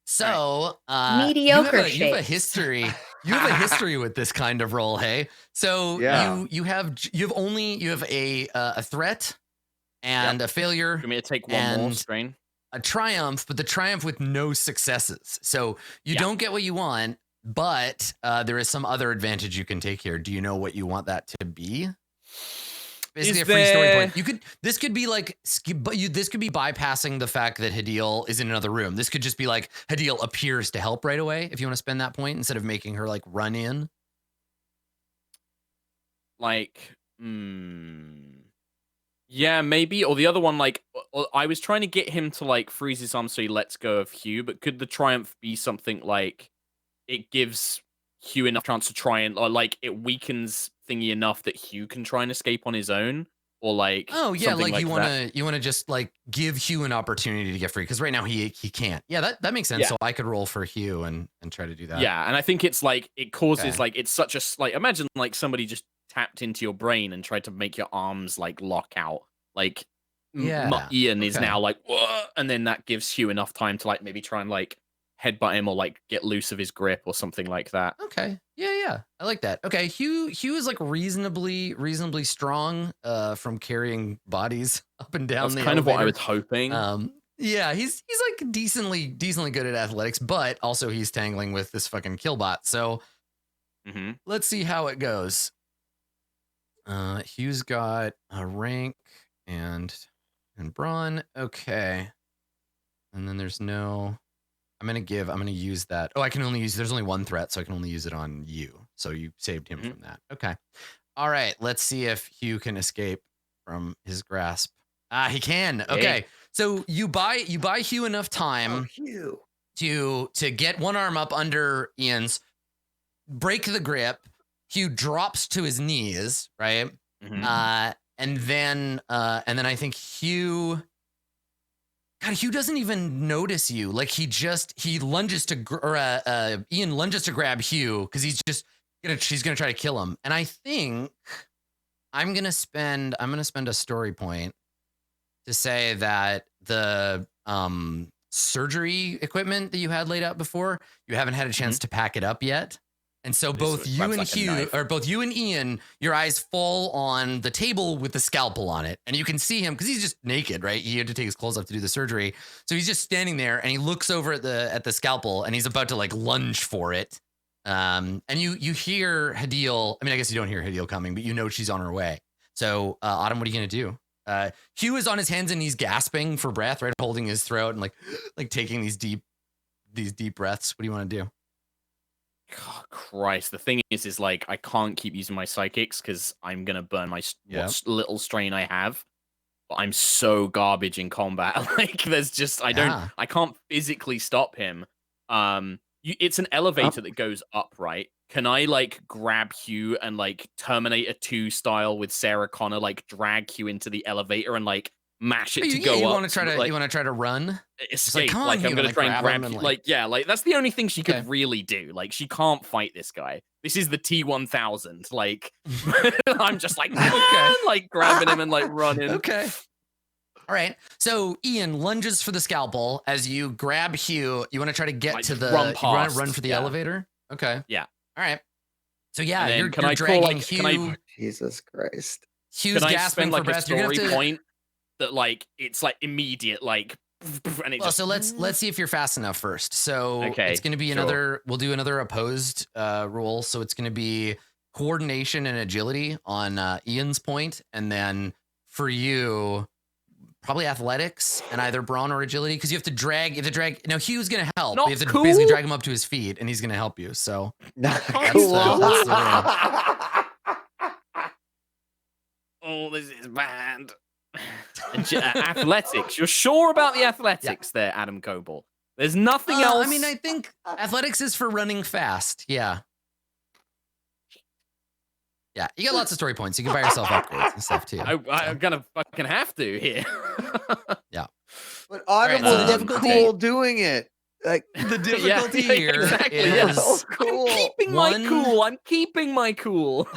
So, mediocre you have a history. You have a history with this kind of role, hey? So you have a threat and a failure. You want me to take one more strain? A triumph, but the triumph with no successes. So you don't get what you want, but there is some other advantage you can take here. Do you know what you want that to be? Basically, a free story point. This could be like, this could be bypassing the fact that Hadil is in another room. This could just be like Hadil appears to help right away. If you want to spend that point instead of making her like run in. Like, yeah, maybe. Or the other one, like, I was trying to get him to like freeze his arm so he lets go of Hugh. But could the triumph be something like it gives Hugh enough chance to try and, or like it weakens thingy enough that Hugh can try and escape on his own, or like like you want to just like give Hugh an opportunity to get free because right now he can't. Yeah, that makes sense. Yeah. So I could roll for Hugh and try to do that. Yeah, and I think it's like it causes like it's such a like imagine like somebody just tapped into your brain and tried to make your arms like lock out. Like Ian is now like whoa, and then that gives Hugh enough time to like maybe try and like headbutt him or like get loose of his grip or something like that. Okay. Yeah. I like that. Okay. Hugh is like reasonably strong from carrying bodies up and down. That's kind of what I was hoping. Yeah, he's like decently good at athletics, but also he's tangling with this fucking killbot. So let's see how it goes. Hugh's got a rank and brawn. Okay. And then there's no I'm going to use that. Oh, there's only one threat, so I can only use it on you. So you saved him from that. Okay. All right. Let's see if Hugh can escape from his grasp. He can. Okay. So you buy Hugh enough time to get one arm up under Ian's, break the grip. Hugh drops to his knees, right? And then I think Hugh doesn't even notice you. Like Ian lunges to grab Hugh because she's gonna try to kill him. And I think I'm gonna spend a story point to say that the surgery equipment that you had laid out before, you haven't had a chance to pack it up yet. And so both you and Ian, your eyes fall on the table with the scalpel on it. And you can see him because he's just naked, right? He had to take his clothes off to do the surgery. So he's just standing there and he looks over at the scalpel and he's about to like lunge for it. And you hear Hadil. I mean, I guess you don't hear Hadil coming, but you know she's on her way. So Autumn, what are you going to do? Hugh is on his hands and knees gasping for breath, right? Holding his throat and like taking these deep breaths. What do you want to do? Oh, Christ, the thing is like I can't keep using my psychics because I'm gonna burn my what little strain I have. But I'm so garbage in combat. Like there's just I can't physically stop him. It's an elevator that goes up, right? Can I like grab Hugh and like Terminator 2 style with Sarah Connor, like drag Hugh into the elevator and like mash it to go up? You want to try to run? Escape. Like I'm gonna try and grab you. Like that's the only thing she could really do. Like she can't fight this guy. This is the T-1000. Like I'm just like like grabbing him and like running. Okay. All right. So Ian lunges for the scalpel as you grab Hugh. You want to try to get to the run for the elevator? Okay. Yeah. All right. So yeah, then you're can I call, dragging like, Hugh. can I- Jesus Christ. Hugh's Can I gasping spend for like a breath. You're gonna story have to. point that like it's like immediate, like, and it Well, just. so let's see if you're fast enough first. So Okay, it's going to be sure. another. We'll do another opposed roll. So it's going to be coordination and agility on Ian's point, and then for you, probably athletics and either brawn or agility because you have to drag. You have to drag. Now Hugh's going to help. Not You have to cool. basically drag him up to his feet, and he's going to help you. So Not That's cool. that's the Oh, this is bad. Athletics. You're sure about the athletics there, Adam Coble? There's nothing else. I mean, I think athletics is for running fast. Yeah. Yeah, you got lots of story points. You can buy yourself upgrades and stuff too. I'm gonna fucking have to here. But Autumn All right, will so look difficulty. cool doing it. Like, The difficulty here exactly. is so cool. I'm keeping my cool. I'm keeping my cool.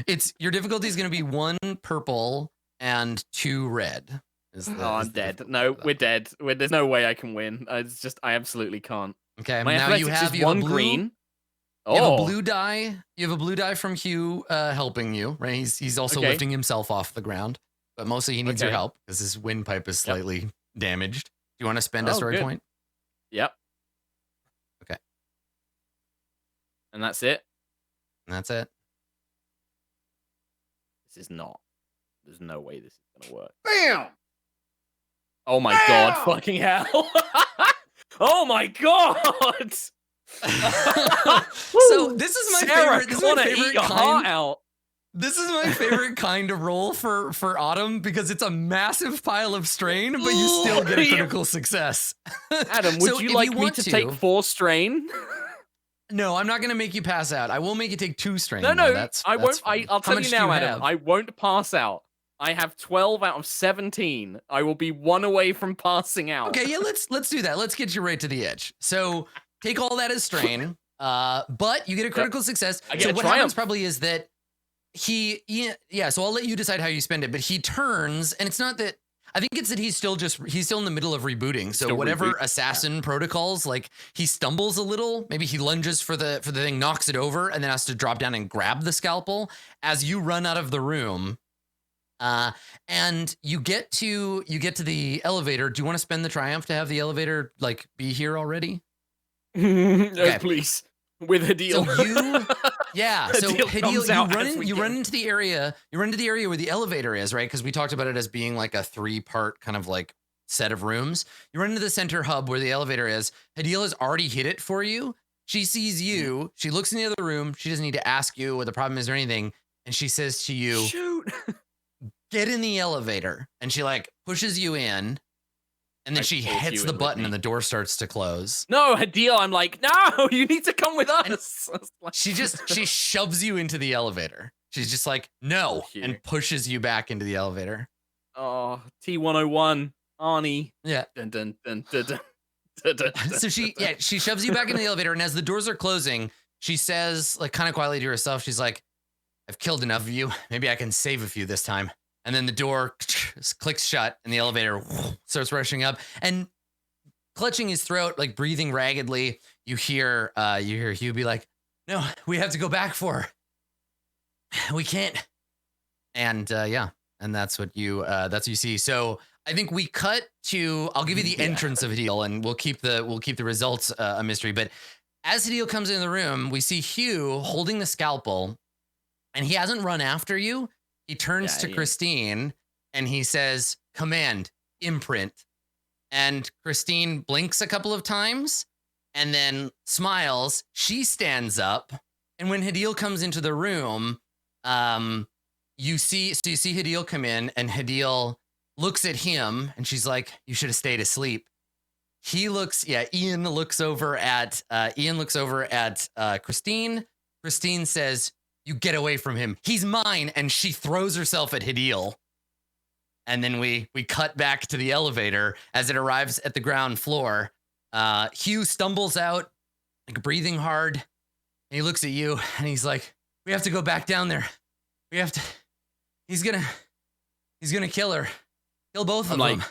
it's your difficulty is going to be 1 purple and 2 red. I'm dead. No, we're dead. There's no way I can win. It's just I absolutely can't. Okay, My now you athletics have is you have one a blue, green. You have a Oh, blue die. You have a blue die from Hugh helping you. Right, he's also Okay. lifting himself off the ground, but mostly he needs your Okay. help because his windpipe is slightly damaged. Do you want to spend a Oh, story good. point? Yep. Okay. And that's it. And that's it. This is not. There's no way this is gonna work. Bam! Oh my Ow! god! Fucking hell! Oh my god! So this is my Sarah, favorite. This is my Connor, eat favorite your heart kind. out. This is my favorite kind of roll for Autumn because it's a massive pile of strain, but you still get a critical success. Adam, would So you if like you me want to take 4 strain? No, I'm not going to make you pass out. I will make you take 2 strain. No, though. I That's won't. fine. I'll How tell much you do now, Adam. have? I won't pass out. I have 12 out of 17. I will be 1 away from passing out. Okay, yeah, let's do that. Let's get you right to the edge. So take all that as strain, but you get a critical success. I get So a what triumph. happens probably is that yeah. So I'll let you decide how you spend it. But he turns, and it's not that. I think it's that he's still in the middle of rebooting. So Still whatever reboot. assassin protocols, like he stumbles a little, maybe he lunges for the thing, knocks it over, and then has to drop down and grab the scalpel as you run out of the room. And you get to the elevator. Do you want to spend the triumph to have the elevator like be here already? No, please. With a deal. So you, yeah. So Deal comes out as we you run get. into the area. You run into the area where the elevator is, right? Because we talked about it as being like a 3-part kind of like set of rooms. You run into the center hub where the elevator is. Hadil has already hit it for you. She sees you. She looks in the other room. She doesn't need to ask you what the problem is or anything. And she says to you, Shoot. "Get in the elevator." And she like pushes you in. And then I she pull hits you the in with button me. and the door starts to close. No, Hadil, I'm like, no, you need to come with us. She shoves you into the elevator. She's just like, no, Oh, and pushes you back into the elevator. Oh, T101, Arnie. Yeah. Dun, dun, dun, dun, dun, dun, dun, dun, So she shoves you back into the elevator, and as the doors are closing, she says, like kind of quietly to herself, she's like, "I've killed enough of you. Maybe I can save a few this time." And then the door clicks shut, and the elevator starts rushing up. And clutching his throat, like breathing raggedly, you hear Hugh be like, "No, we have to go back for her. We can't." And and that's what you see. So I think we cut to. I'll give you the entrance of Hadil, and we'll keep the results a mystery. But as Hadil comes into the room, we see Hugh holding the scalpel, and he hasn't run after you. He turns to Christine and he says, "Command, imprint." And Christine blinks a couple of times and then smiles. She stands up. And when Hadil comes into the room, you see Hadil come in, and Hadil looks at him and she's like, "You should have stayed asleep." Ian looks over at Christine. Christine says, "You get away from him. He's mine." And she throws herself at Hadil. And then we cut back to the elevator as it arrives at the ground floor. Hugh stumbles out, like breathing hard. And he looks at you and he's like, "We have to go back down there. We have to. He's gonna kill her. Kill both of them."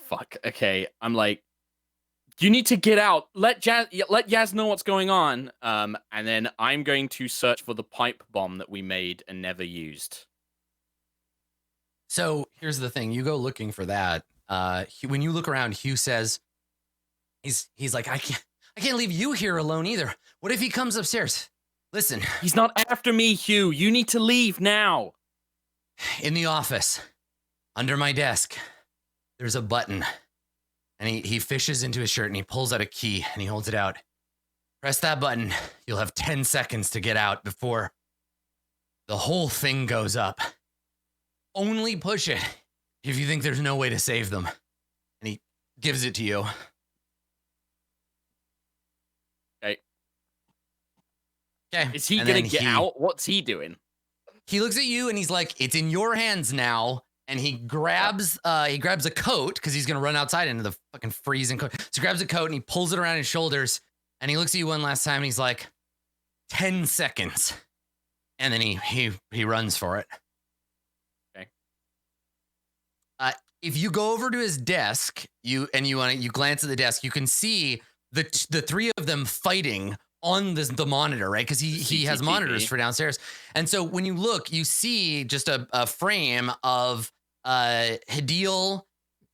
Fuck. Okay. I'm like, You need to get out. Let Yaz know what's going on. And then I'm going to search for the pipe bomb that we made and never used. So here's the thing: you go looking for that. When you look around, Hugh says, "He's like, I can't leave you here alone either. What if he comes upstairs? Listen, he's not after me, Hugh. You need to leave now." In the office, under my desk, there's a button, and he fishes into his shirt and he pulls out a key and he holds it out. Press that button. You'll have 10 seconds to get out before the whole thing goes up. Only push it if you think there's no way to save them." And he gives it to you. Okay. Okay. Is he gonna get out? What's he doing? He looks at you and he's like, "It's in your hands now." And he grabs a coat because he's gonna run outside into the fucking freezing coat. So he grabs a coat and he pulls it around his shoulders and he looks at you one last time and he's like, 10 seconds. And then he runs for it. Okay. If you go over to his desk, you glance at the desk, you can see the three of them fighting on the monitor, right? Because he has monitors for downstairs. And so when you look, you see just a frame of Hadil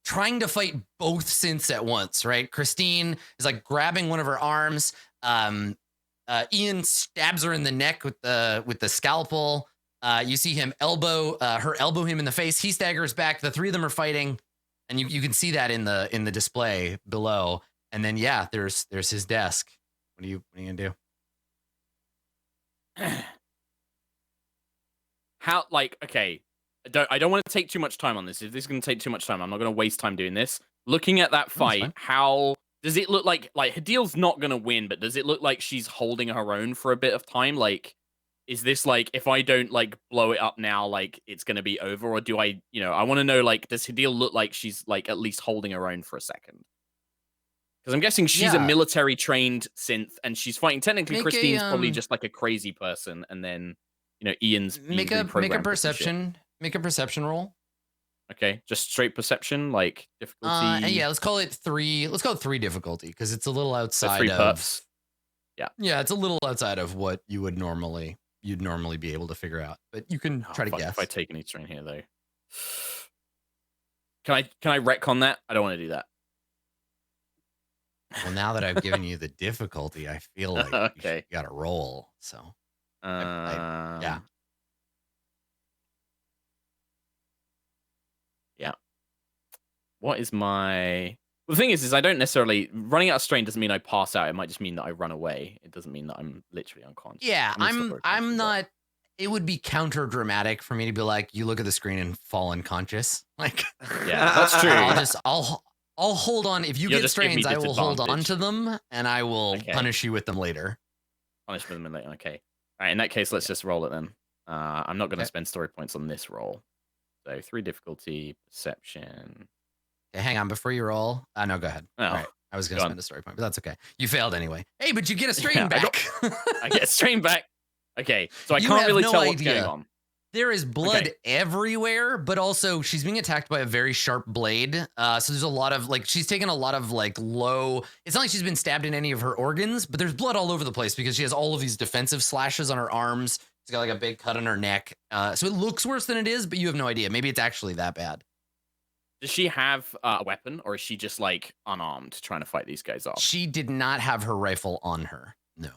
trying to fight both synths at once, right? Christine is like grabbing one of her arms. Ian stabs her in the neck with the scalpel. You see him her elbow him in the face. He staggers back. The three of them are fighting, and you can see that in the display below. And then there's his desk. What are you gonna do? How, okay, I don't want to take too much time on this. If this is going to take too much time, I'm not going to waste time doing this. Looking at that fight, how does it look like Hadil's not going to win, but does it look like she's holding her own for a bit of time? Like, is this like, if I don't blow it up now, it's going to be over? Or do I want to know, does Hadil look like she's at least holding her own for a second? Because I'm guessing she's a military trained synth and she's fighting. Technically, Christine's probably just a crazy person. And then, Ian's make a perception roll. Okay, just straight perception, difficulty. Yeah, let's call it 3. Let's call it 3 difficulty because it's a little outside 3 of. Puffs. Yeah, it's a little outside of what you'd normally be able to figure out. But you can try to guess. If I take any strain here, though, can I retcon that? I don't want to do that. Well, now that I've given you the difficulty, I feel like okay, you got to roll. So, yeah. What is my? Well, the thing is I don't necessarily running out of strain doesn't mean I pass out. It might just mean that I run away. It doesn't mean that I'm literally unconscious. Yeah, I'm not. It would be counter dramatic for me to be like, you look at the screen and fall unconscious. Yeah, that's true. I'll hold on. If you get strains, I will hold on to them, and I will punish you with them later. Punish with them later. Okay. All right. In that case, let's just roll it then. I'm not going to spend story points on this roll. So 3 difficulty, perception. Okay, hang on before you roll. No, go ahead. Oh, all right. I was going to spend a story point, but that's okay. You failed anyway. Hey, but you get a strain back. I get a strain back. Okay, so I can't really tell what's going on. There is blood everywhere, but also she's being attacked by a very sharp blade. So there's a lot of she's taken a lot of low. It's not like she's been stabbed in any of her organs, but there's blood all over the place because she has all of these defensive slashes on her arms. She's got a big cut on her neck. So it looks worse than it is, but you have no idea. Maybe it's actually that bad. Does she have a weapon, or is she just unarmed trying to fight these guys off? She did not have her rifle on her. No.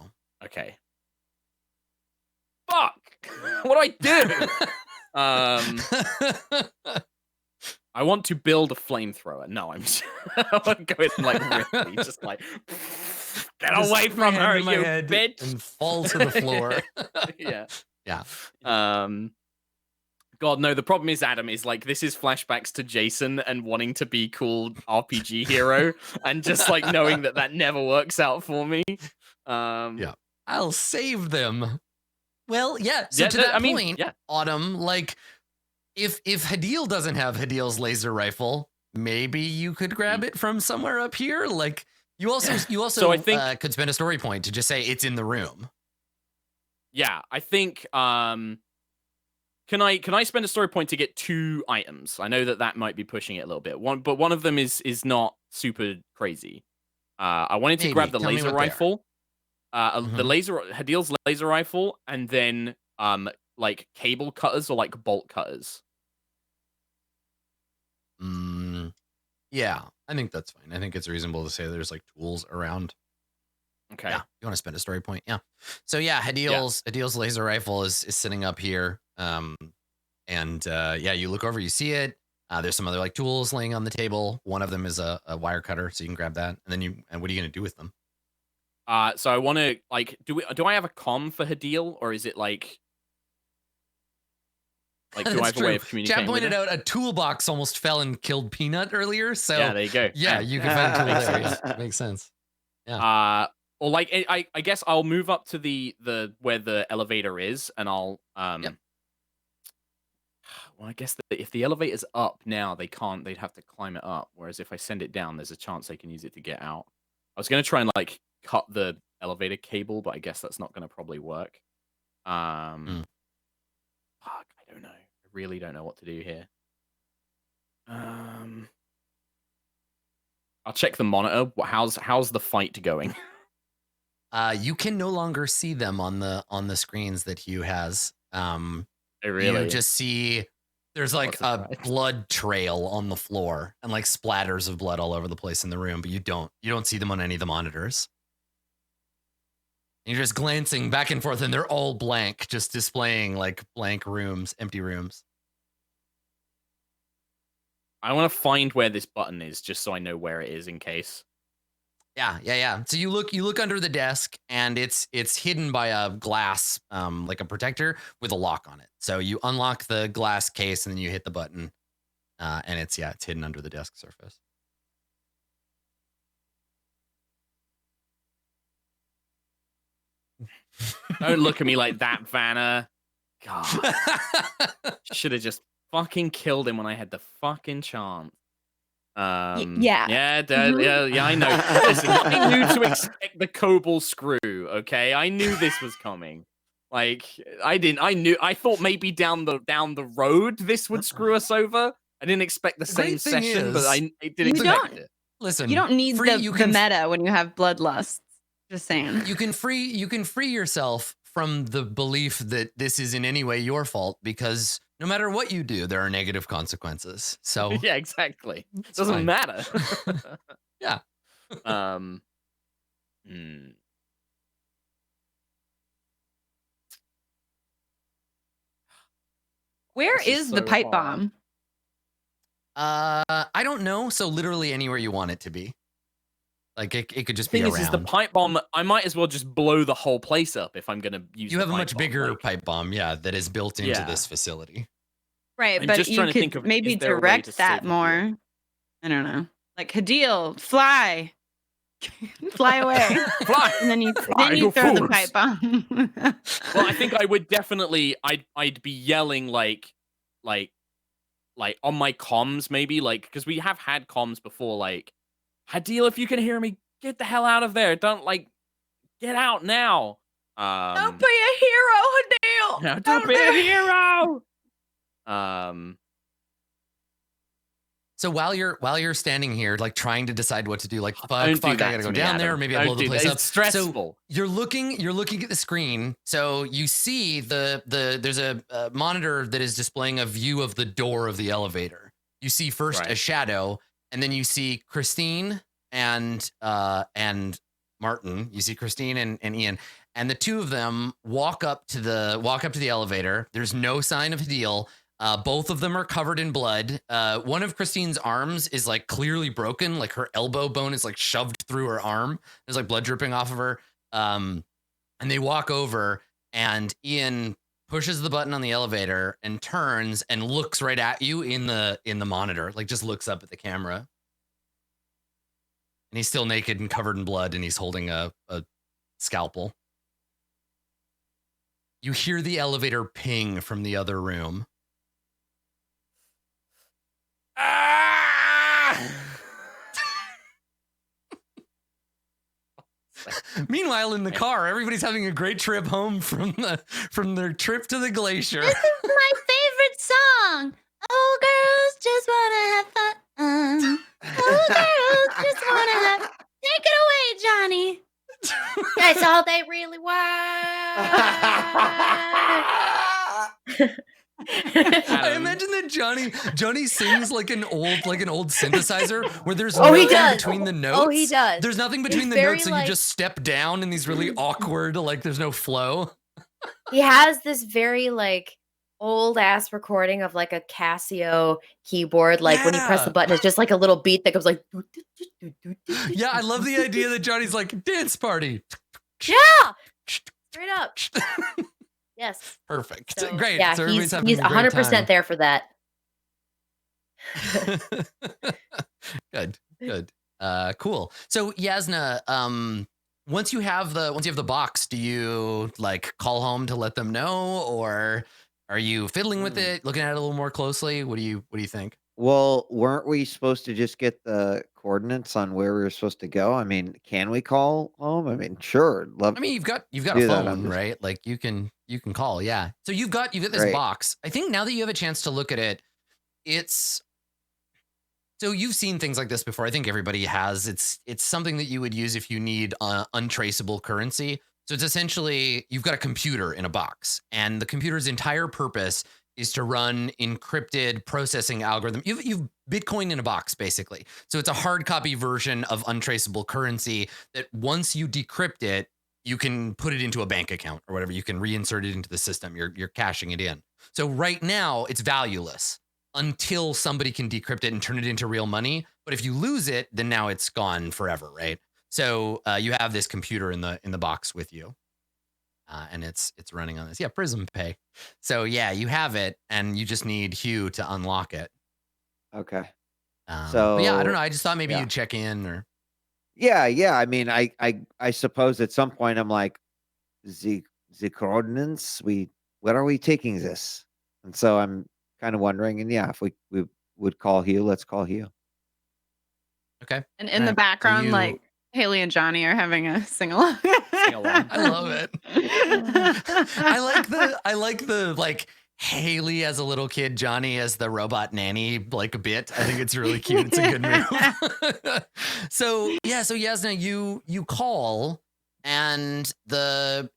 Okay. Fuck! What do I do? I want to build a flamethrower. No, I'm just going really, just get away from her, you bitch, and fall to the floor. Yeah. God, no, the problem is, Adam, is this is flashbacks to Jason and wanting to be cool RPG hero and just knowing that never works out for me. Yeah. I'll save them. Well, yeah. So to that point, Autumn, if Hadil doesn't have Hadil's laser rifle, maybe you could grab it from somewhere up here. You also so I think, could spend a story point to just say it's in the room. Yeah, I think Can I spend a story point to get 2 items? I know that might be pushing it a little bit. But one of them is not super crazy. I wanted to Maybe. grab the Tell me laser what they are. rifle, the Mhm. Hadil's laser rifle, and then like cable cutters or like bolt cutters. Yeah, I think that's fine. I think it's reasonable to say there's like tools around. Okay. Yeah, you want to spend a story point? Yeah. So yeah, Hadil's laser rifle is sitting up here. And yeah, you look over, you see it. There's some other like tools laying on the table. One of them is a wire cutter, so you can grab that. And what are you gonna do with them? So I want to like do I have a comm for Hadil, or is it like do I have a way of Chad communicating with pointed her? out a toolbox almost fell and killed Peanut earlier. So Yeah, there you go. yeah, Bam. you can find tools Makes there. sense. Yeah, makes sense. Yeah. Or like I guess I'll move up to the where the elevator is, and I'll Yep. Well, I guess that if the elevator's up now, they can't. They'd have to climb it up. Whereas if I send it down, there's a chance they can use it to get out. I was gonna try and like cut the elevator cable, but I guess that's not gonna probably work. Fuck, I don't know. I really don't know what to do here. I'll check the monitor. How's the fight going? You can no longer see them on the screens that Hugh has. Oh, really? You just see there's like a blood trail on the floor and like splatters of blood all over the place in the room, but you don't see them on any of the monitors. You're just glancing back and forth, and they're all blank, just displaying like blank rooms, empty rooms. I want to find where this button is, just so I know where it is in case. Yeah. So you look under the desk, and it's hidden by a glass, like a protector with a lock on it. So you unlock the glass case, and then you hit the button, and it's hidden under the desk surface. Don't look at me like that, Vana. God. Should have just fucking killed him when I had the fucking chance. Yeah. Yeah, I know. Listen, I knew to expect the Cobalt screw, okay? I knew this was coming. Like, I thought maybe down the road this would screw us over. I didn't expect the same session, but I didn't expect it. Listen, you don't need the meta when you have bloodlust. Just saying. You can free yourself from the belief that this is in any way your fault, because no matter what you do, there are negative consequences. So yeah, exactly. It doesn't matter. Yeah. Where is the pipe bomb? I don't know. So literally anywhere you want it to be. Like it could just be around. Is the pipe bomb. I might as well just blow the whole place up if I'm gonna use. You have a much bigger pipe bomb, that is built into this facility. Right, but you could maybe direct that more. I don't know. Like Hadil, fly. Fly away. Fly. And then you throw the pipe bomb. Well, I think I would definitely I'd be yelling like on my comms, maybe, like, because we have had comms before, like, Hadil, if you can hear me, get the hell out of there. Don't, like, get out now. Don't be a hero, Hadil. No, don't be a hero. So while you're standing here, like trying to decide what to do, like fuck, I gotta go down there, or maybe I blow the place up. It's stressful. So you're looking at the screen. So you see there's a monitor that is displaying a view of the door of the elevator. You see first a shadow, and then you see Christine and Martin. You see Christine and Ian, and the two of them walk up to the elevator. There's no sign of Hadil. Both of them are covered in blood. One of Christine's arms is like clearly broken. Like her elbow bone is like shoved through her arm. There's like blood dripping off of her. And they walk over, and Ian pushes the button on the elevator and turns and looks right at you in the monitor. Like just looks up at the camera. And he's still naked and covered in blood, and he's holding a scalpel. You hear the elevator ping from the other room. Meanwhile, in the car, everybody's having a great trip home from their trip to the glacier. This is my favorite song. Oh, girls just wanna have fun. Oh, girls just wanna have. Take it away. Johnny. That's all they really want. I imagine that Johnny sings like an old synthesizer where there's Oh, he nothing does. between the notes. Oh, he does. There's nothing between He's the very, notes, so like- you just step down in these really awkward, like there's no flow. He has this very like old ass recording of like a Casio keyboard. Like when you press the Yeah. button, it's just like a little beat that goes like. Yeah, I love the idea that Johnny's like dance party. Yeah, straight up. Yes. Perfect. So, Great. Yeah, So everybody's having he's a great 100% time. there for that. Good. Cool. So Yasna, once you have the box, do you like call home to let them know, or are you fiddling with it, looking at it a little more closely? What do you think? Well, weren't we supposed to just get the coordinates on where we were supposed to go? I mean, can we call home? I mean, sure. Love. I mean, you've got a do that, I'm phone, just- right? Like you can call, yeah. So you've got this Great. box. I think now that you have a chance to look at it, so you've seen things like this before. I think everybody has. It's something that you would use if you need untraceable currency. So it's essentially you've got a computer in a box, and the computer's entire purpose is to run encrypted processing algorithm. You've Bitcoin in a box, basically. So it's a hard copy version of untraceable currency that once you decrypt it, you can put it into a bank account or whatever. You can reinsert it into the system. You're cashing it in. So right now it's valueless until somebody can decrypt it and turn it into real money. But if you lose it, then now it's gone forever, right? So you have this computer in the box with you. And it's running on this. Yeah, Prism Pay. So yeah, you have it, and you just need Hugh to unlock it. Okay. But yeah, I don't know. I just thought maybe yeah. you'd check in or. Yeah. I mean, I suppose at some point I'm like, the coordinates. Where are we taking this? And so I'm kind of wondering. And yeah, if we would call Hugh, let's call Hugh. Okay. And in the background, like Haley and Johnny are having a sing along. I love it. I like the like Haley as a little kid, Johnny as the robot nanny, like a bit. I think it's really cute. It's a good move. So Yasna, you call, and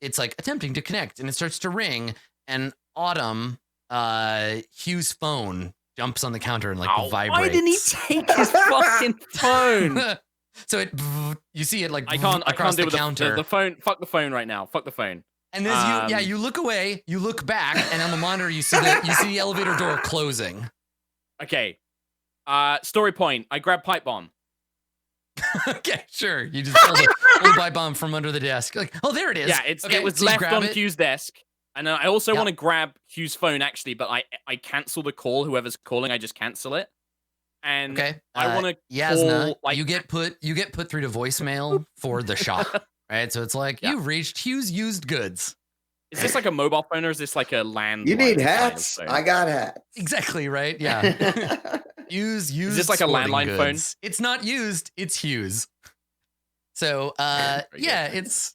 it's like attempting to connect, and it starts to ring, and Autumn, Hugh's phone jumps on the counter and like vibrates. Why didn't he take his fucking phone? So you see it like I can't across deal the with counter. the phone. Fuck the phone right now. Fuck the phone. And as you look away, you look back, and on the monitor you see the elevator door closing. Okay. Story point. I grab pipe bomb. Okay, sure. You just pull the pipe bomb from under the desk. Like, oh, there it is. Yeah, Okay, it was so you left grab on it. Hugh's desk. And I also Yep. want to grab Hugh's phone, actually, but I cancel the call. Whoever's calling, I just cancel it. And Okay. I want to Yasna, call, like... you get put through to voicemail for the shop. Right? So it's like, you've reached Hugh's used goods. Is this like a mobile phone, or is this like a land? You need hats? I got hats. Exactly, right? Yeah. Used. Is this like a sporting landline phone? goods. It's not used, it's Hugh's. So yeah, it's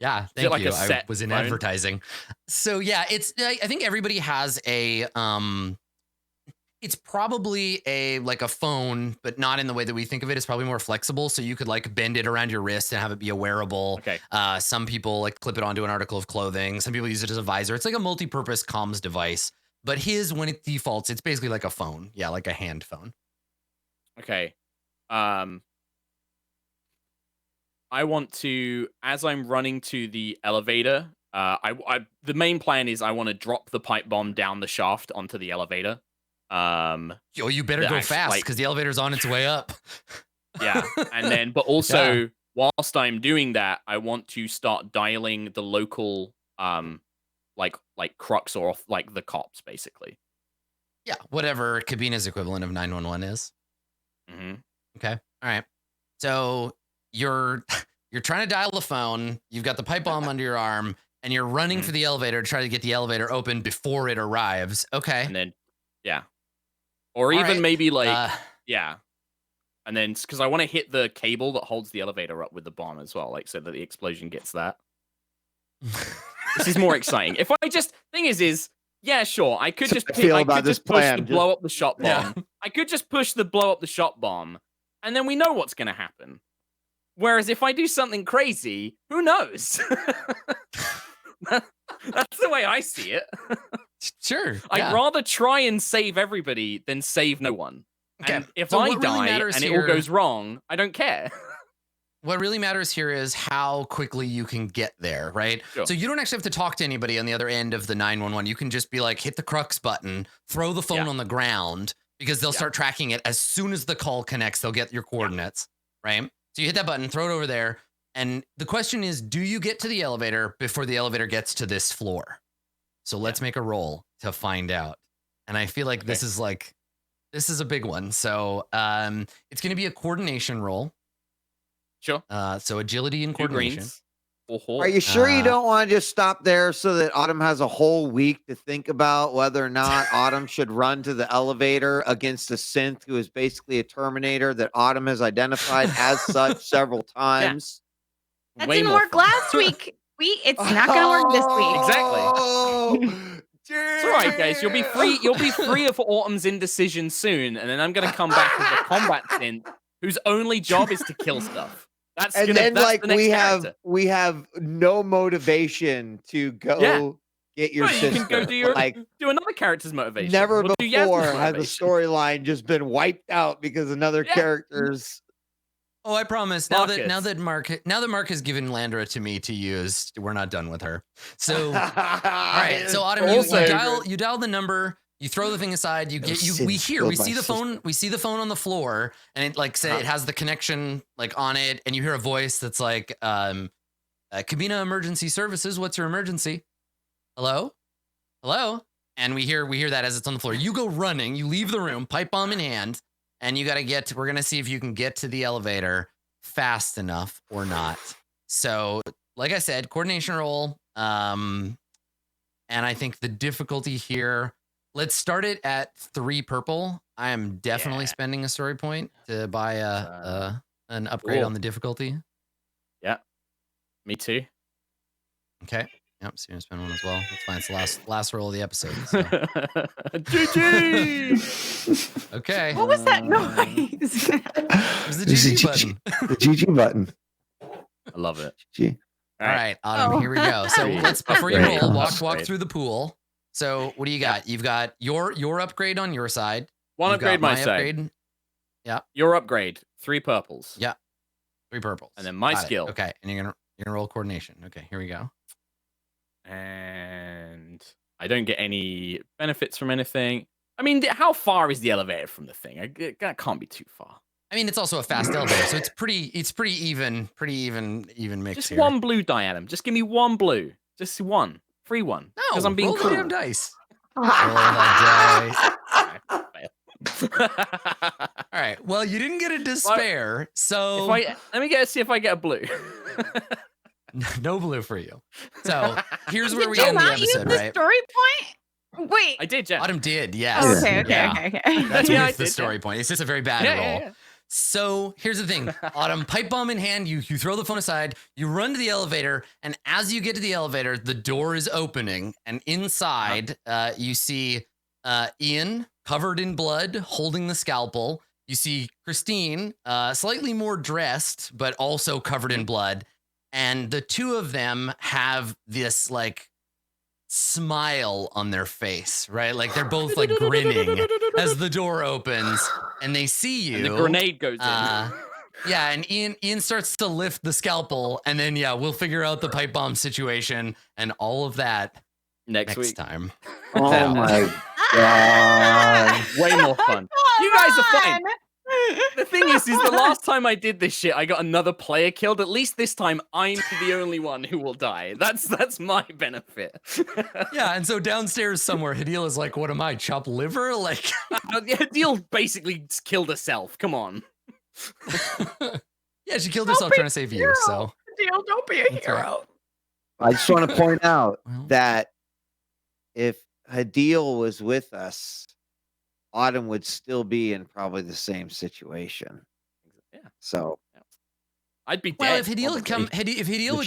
thank like you. a I set was in phone? advertising. So yeah, I think everybody has a it's probably a phone, but not in the way that we think of it. It's probably more flexible, so you could like bend it around your wrist and have it be a wearable. Okay. Some people like clip it onto an article of clothing. Some people use it as a visor. It's like a multi-purpose comms device. But his, when it defaults, it's basically like a phone. Yeah, like a hand phone. Okay. I want to, as I'm running to the elevator, the main plan is I want to drop the pipe bomb down the shaft onto the elevator. You better go fast because the elevator's on its way up. Yeah, and then, but also whilst I'm doing that, I want to start dialing the local, like crux or like the cops, basically. Yeah, whatever Cabina's equivalent of 911 is. Mm-hmm. Okay, all right. So you're trying to dial the phone. You've got the pipe bomb under your arm, and you're running for the elevator to try to get the elevator open before it arrives. Okay, And then, or even maybe like, and then because I want to hit the cable that holds the elevator up with the bomb as well, like so that the explosion gets that. This is more exciting. If I just yeah, sure, I could just feel about this push plan. the blow up the shot bomb. Yeah. I could just push the blow up the shot bomb, and then we know what's gonna happen. Whereas if I do something crazy, who knows? That's the way I see it. Sure. I'd rather try and save everybody than save no one. Okay. And if So I what really die matters and it here- all goes wrong, I don't care. What really matters here is how quickly you can get there, right? Sure. So you don't actually have to talk to anybody on the other end of the 911. You can just be like, hit the crux button, throw the phone on the ground, because they'll start tracking it as soon as the call connects. They'll get your coordinates, right? So you hit that button, throw it over there. And the question is, do you get to the elevator before the elevator gets to this floor? So let's make a roll to find out. And I feel like this is a big one. So it's going to be a coordination roll. Sure. So agility and Two coordination. greens. Are you sure you don't want to just stop there so that Autumn has a whole week to think about whether or not Autumn should run to the elevator against a synth who is basically a Terminator that Autumn has identified as such several times? That Way didn't more work fun. last week. It's not going to work this week. Exactly. It's all right, guys. You'll be free. You'll be free of Autumn's indecision soon, and then I'm gonna come back with a combat synth whose only job is to kill stuff. That's And gonna, then that's like the next character. we have no motivation to go get your No, you sister. can go do your like do another character's motivation. never We'll do Yasmin's before has the motivation. storyline just been wiped out because another character's Oh, I promise. Now Marcus. that Mark has given Landra to me to use, we're not done with her. So, all right. So Autumn, you dial the number. You throw the thing aside. We see the phone. We see the phone on the floor, and it it has the connection like on it, and you hear a voice that's like, "Cabina Emergency Services. What's your emergency? Hello, hello." And we hear that as it's on the floor. You go running. You leave the room, pipe bomb in hand, and you got to we're gonna see if you can get to the elevator fast enough or not. So, like I said, coordination roll. And I think the difficulty here. Let's start it at 3 purple. I am definitely spending a story point to buy an upgrade on the difficulty. Yeah, me too. Okay. Yep. So you're gonna spend one as well. That's fine. It's the last roll of the episode. So. GG. Okay. What was that noise? It was the GG button. The GG button. I love it. G. All right, Autumn. Here we go. So let's before you roll, walk through the pool. So what do you got? You've got your upgrade on your side. One You've upgrade got my side. upgrade. Yeah. Your upgrade. 3 purples. Yeah. 3 purples. And then my Got it. skill. Okay. And you're gonna roll coordination. Okay. Here we go. And I don't get any benefits from anything. I mean, how far is the elevator from the thing? That can't be too far. I mean, it's also a fast elevator, so it's pretty even mix Just here. one blue die, Adam. Just give me one blue. Just one. Free one. No, because I'm being roll cool. the damn dice. Roll that dice. All right. Well, you didn't get a despair, so let me see if I get a blue. no blue for you. So here's where we Did you end the not use episode, the right? story point? Wait. I did, Jen. Autumn did, yes. Oh, okay. That's Yeah, I with the did, story point. It's just a very bad roll. Yeah. So here's the thing, Autumn, pipe bomb in hand, you throw the phone aside, you run to the elevator, and as you get to the elevator, the door is opening, and inside you see Ian covered in blood, holding the scalpel. You see Christine, slightly more dressed, but also covered in blood. And the two of them have this like smile on their face, right? Like they're both like grinning as the door opens and they see you. And the grenade goes in. Yeah, and Ian starts to lift the scalpel, and then we'll figure out the pipe bomb situation and all of that next week. time. Oh my god. Way more fun. You guys are fine. The thing is the last time I did this shit, I got another player killed. At least this time, I'm the only one who will die. That's my benefit. Yeah, and so downstairs somewhere, Hadil is like, "What am I, chop liver?" Like, Hadil basically killed herself. Come on. Yeah, she killed herself trying to save you. So, Deal, don't be a hero. I just want to point out that if Hadil was with us, Autumn would still be in probably the same situation. Yeah. So I'd be dead. well, if Hadil would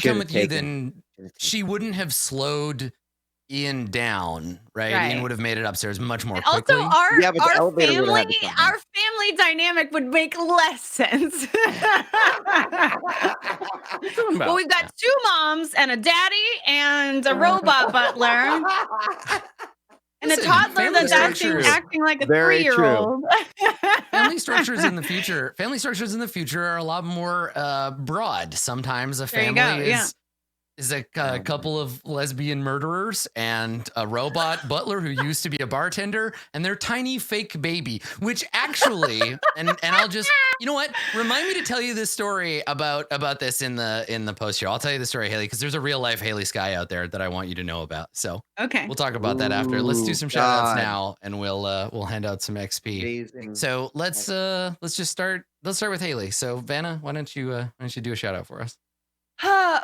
come with you, then she wouldn't have slowed Ian down, right? Right. Ian would have made it upstairs much more And quickly. also, our Yeah, but the elevator would've had to come down. our family dynamic would make less sense. Well, we've got 2 moms and a daddy and a robot butler and Listen, a toddler family that's acting, structures- acting like a Very true. 3-year-old. family structures in the future are a lot more broad. Sometimes a There you family go, yeah. is a couple of lesbian murderers and a robot butler who used to be a bartender and their tiny fake baby, which actually, and I'll just, you know what? Remind me to tell you this story about this in the post show. I'll tell you the story, Haley, because there's a real life Haley Sky out there that I want you to know about. So Okay. we'll talk about that after. Let's do Ooh, some shout outs God. now and we'll hand out some XP. Amazing. So let's just start. Let's start with Haley. So Vana, why don't you do a shout out for us?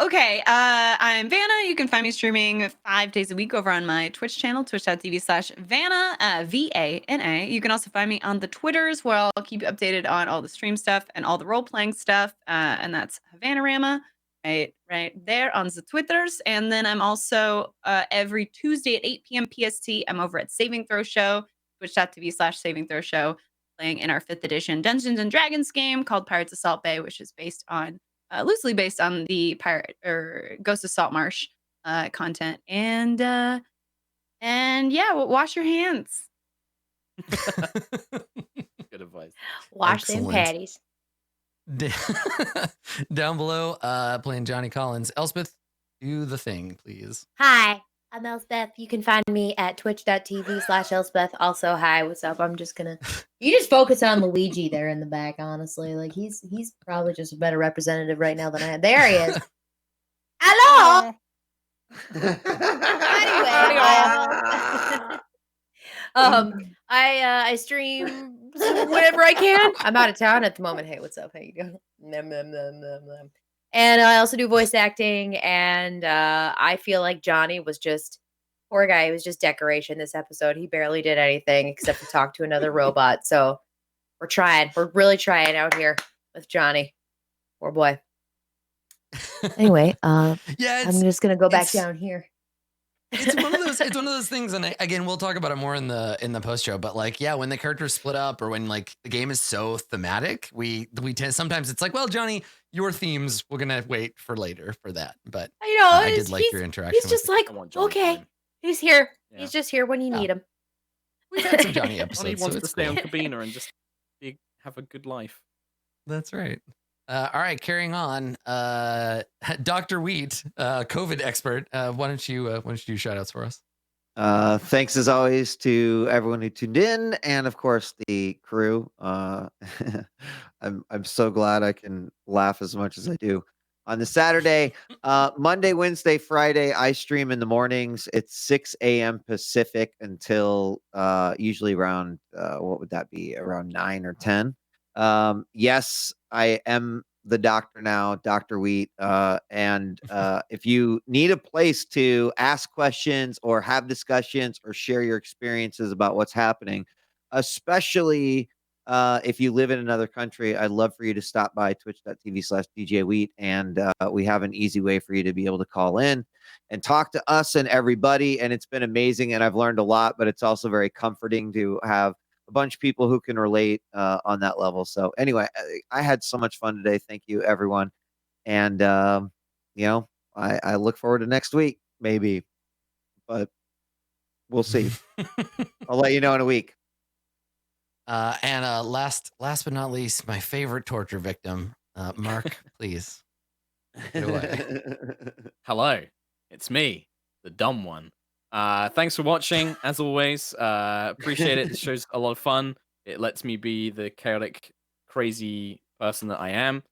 Okay, I'm Vana. You can find me streaming 5 days a week over on my Twitch channel, twitch.tv/Vana, Vana. You can also find me on the Twitters where I'll keep you updated on all the stream stuff and all the role-playing stuff, and that's Havanarama, right there on the Twitters. And then I'm also, every Tuesday at 8 p.m. PST, I'm over at Saving Throw Show, twitch.tv/Saving Throw Show, playing in our 5th edition Dungeons & Dragons game called Pirates of Salt Bay, which is loosely based on the Pirate or Ghost of Saltmarsh content. And yeah, wash your hands. Good advice. Wash them Excellent. patties. Down below, playing Johnny Collins. Elspeth, do the thing, please. Hi, I'm Elspeth. You can find me at twitch.tv/Elspeth. Also, hi, what's up? I'm just gonna. You just focus on Luigi there in the back, honestly. Like he's probably just a better representative right now than I am. There he is. Hello. Anyway, I stream whenever I can. I'm out of town at the moment. Hey, what's up? How you doing? And I also do voice acting, and I feel like Johnny was just poor guy. He was just decoration this episode. He barely did anything except to talk to another robot. So we're trying. We're really trying out here with Johnny. Poor boy. Anyway, Yeah, I'm just gonna go back it's- down here. it's one of those things, and again, we'll talk about it more in the post show. But like, yeah, when the characters split up, or when like the game is so thematic, we tend sometimes it's like, well, Johnny, your themes we're gonna wait for later for that. But I know. I did like your interaction. He's just with like, I want Johnny okay, time. he's here. Yeah. He's just here when you Yeah. need him. We've had some Johnny Johnny episodes. wants so to it's stay cool. on Cabina and just have a good life. That's right. All right, carrying on. Dr. Wheat, COVID expert. Why don't you do shout outs for us? Thanks as always to everyone who tuned in, and of course the crew. I'm so glad I can laugh as much as I do on the Saturday. Monday, Wednesday, Friday, I stream in the mornings. It's 6 a.m. Pacific until usually around what would that be? Around 9 or 10. Yes, I am the doctor now, Dr. Wheat. And if you need a place to ask questions or have discussions or share your experiences about what's happening, especially if you live in another country, I'd love for you to stop by twitch.tv/djWheat. And we have an easy way for you to be able to call in and talk to us and everybody. And it's been amazing. And I've learned a lot, but it's also very comforting to have a bunch of people who can relate on that level. So anyway, I had so much fun today. Thank you, everyone. And, I look forward to next week, maybe, but we'll see. I'll let you know in a week. And last but not least, my favorite torture victim, Mark, please. Take it away. Hello, it's me, the dumb one. Thanks for watching, as always. Appreciate it. This show's a lot of fun. It lets me be the chaotic, crazy person that I am.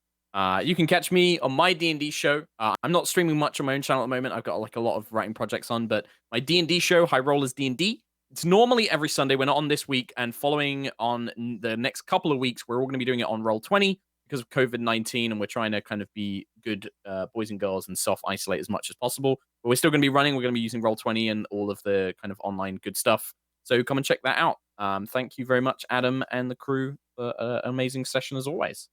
You can catch me on my D&D show. I'm not streaming much on my own channel at the moment. I've got like a lot of writing projects on, but my D&D show, High Rollers D&D, it's normally every Sunday. We're not on this week, and following on the next couple of weeks, we're all going to be doing it on Roll20 because of COVID-19, and we're trying to kind of be good boys and girls and self-isolate as much as possible. But we're still going to be running. We're going to be using Roll20 and all of the kind of online good stuff. So come and check that out. Thank you very much, Adam and the crew, for an amazing session as always.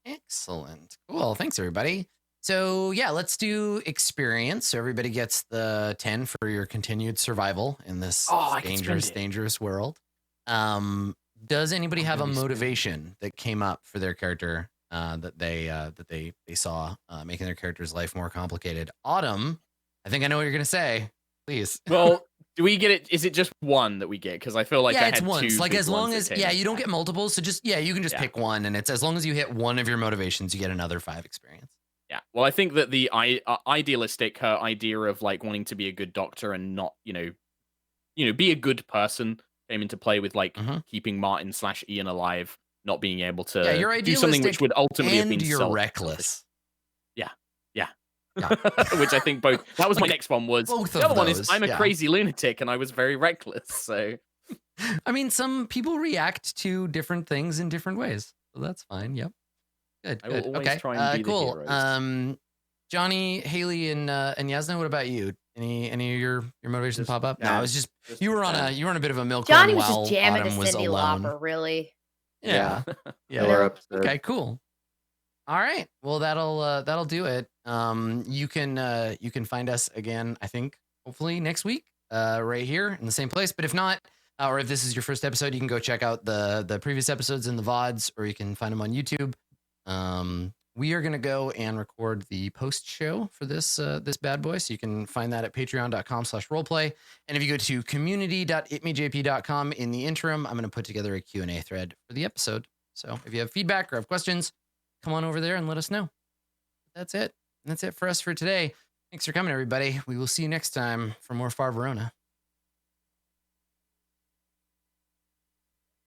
Excellent. Cool. Thanks, everybody. So yeah, let's do experience. So everybody gets the 10 for your continued survival in this I can spend dangerous, it. dangerous world. Does anybody I'm have a gonna be spending it. motivation that came up for their character that they saw making their character's life more complicated? Autumn, I think I know what you're gonna say. Please. Well, do we get it? Is it just one that we get? Because I feel like yeah, I it's had once. two. Like big as long ones that as came in. you don't get multiples. So just you can just Yeah. pick one, and it's as long as you hit one of your motivations, you get another 5 experience. Yeah. Well, I think that the idealistic her idea of like wanting to be a good doctor and not, be a good person came into play with like keeping Martin / Ian alive, not being able to Yeah, you're do something which idealistic would ultimately have and been you're reckless. Yeah. Yeah. Which I think both. That was my Like, next one. Was both the of other one is those, I'm a yeah. crazy lunatic and I was very reckless. So I mean, some people react to different things in different ways, so that's fine. Yep. Good. I will Good. always Okay. try and be the Cool. heroes. Johnny, Haley, and Yasna, what about you? Any of your motivations pop up? No, it was just you were on a bit of a milk Johnny run was while just jamming to Autumn was Cyndi alone. Lauper, really. Yeah. Yeah. Or upset. Okay, cool. All right. Well, that'll do it. You can find us again, I think, hopefully next week, right here in the same place. But if not, or if this is your first episode, you can go check out the previous episodes in the VODs, or you can find them on YouTube. We are gonna go and record the post show for this bad boy, so you can find that at patreon.com/roleplay. And if you go to community.itmejp.com in the interim, I'm gonna put together a Q&A thread for the episode. So if you have feedback or have questions, come on over there and let us know. That's it. And that's it for us for today. Thanks for coming, everybody. We will see you next time for more Far Verona.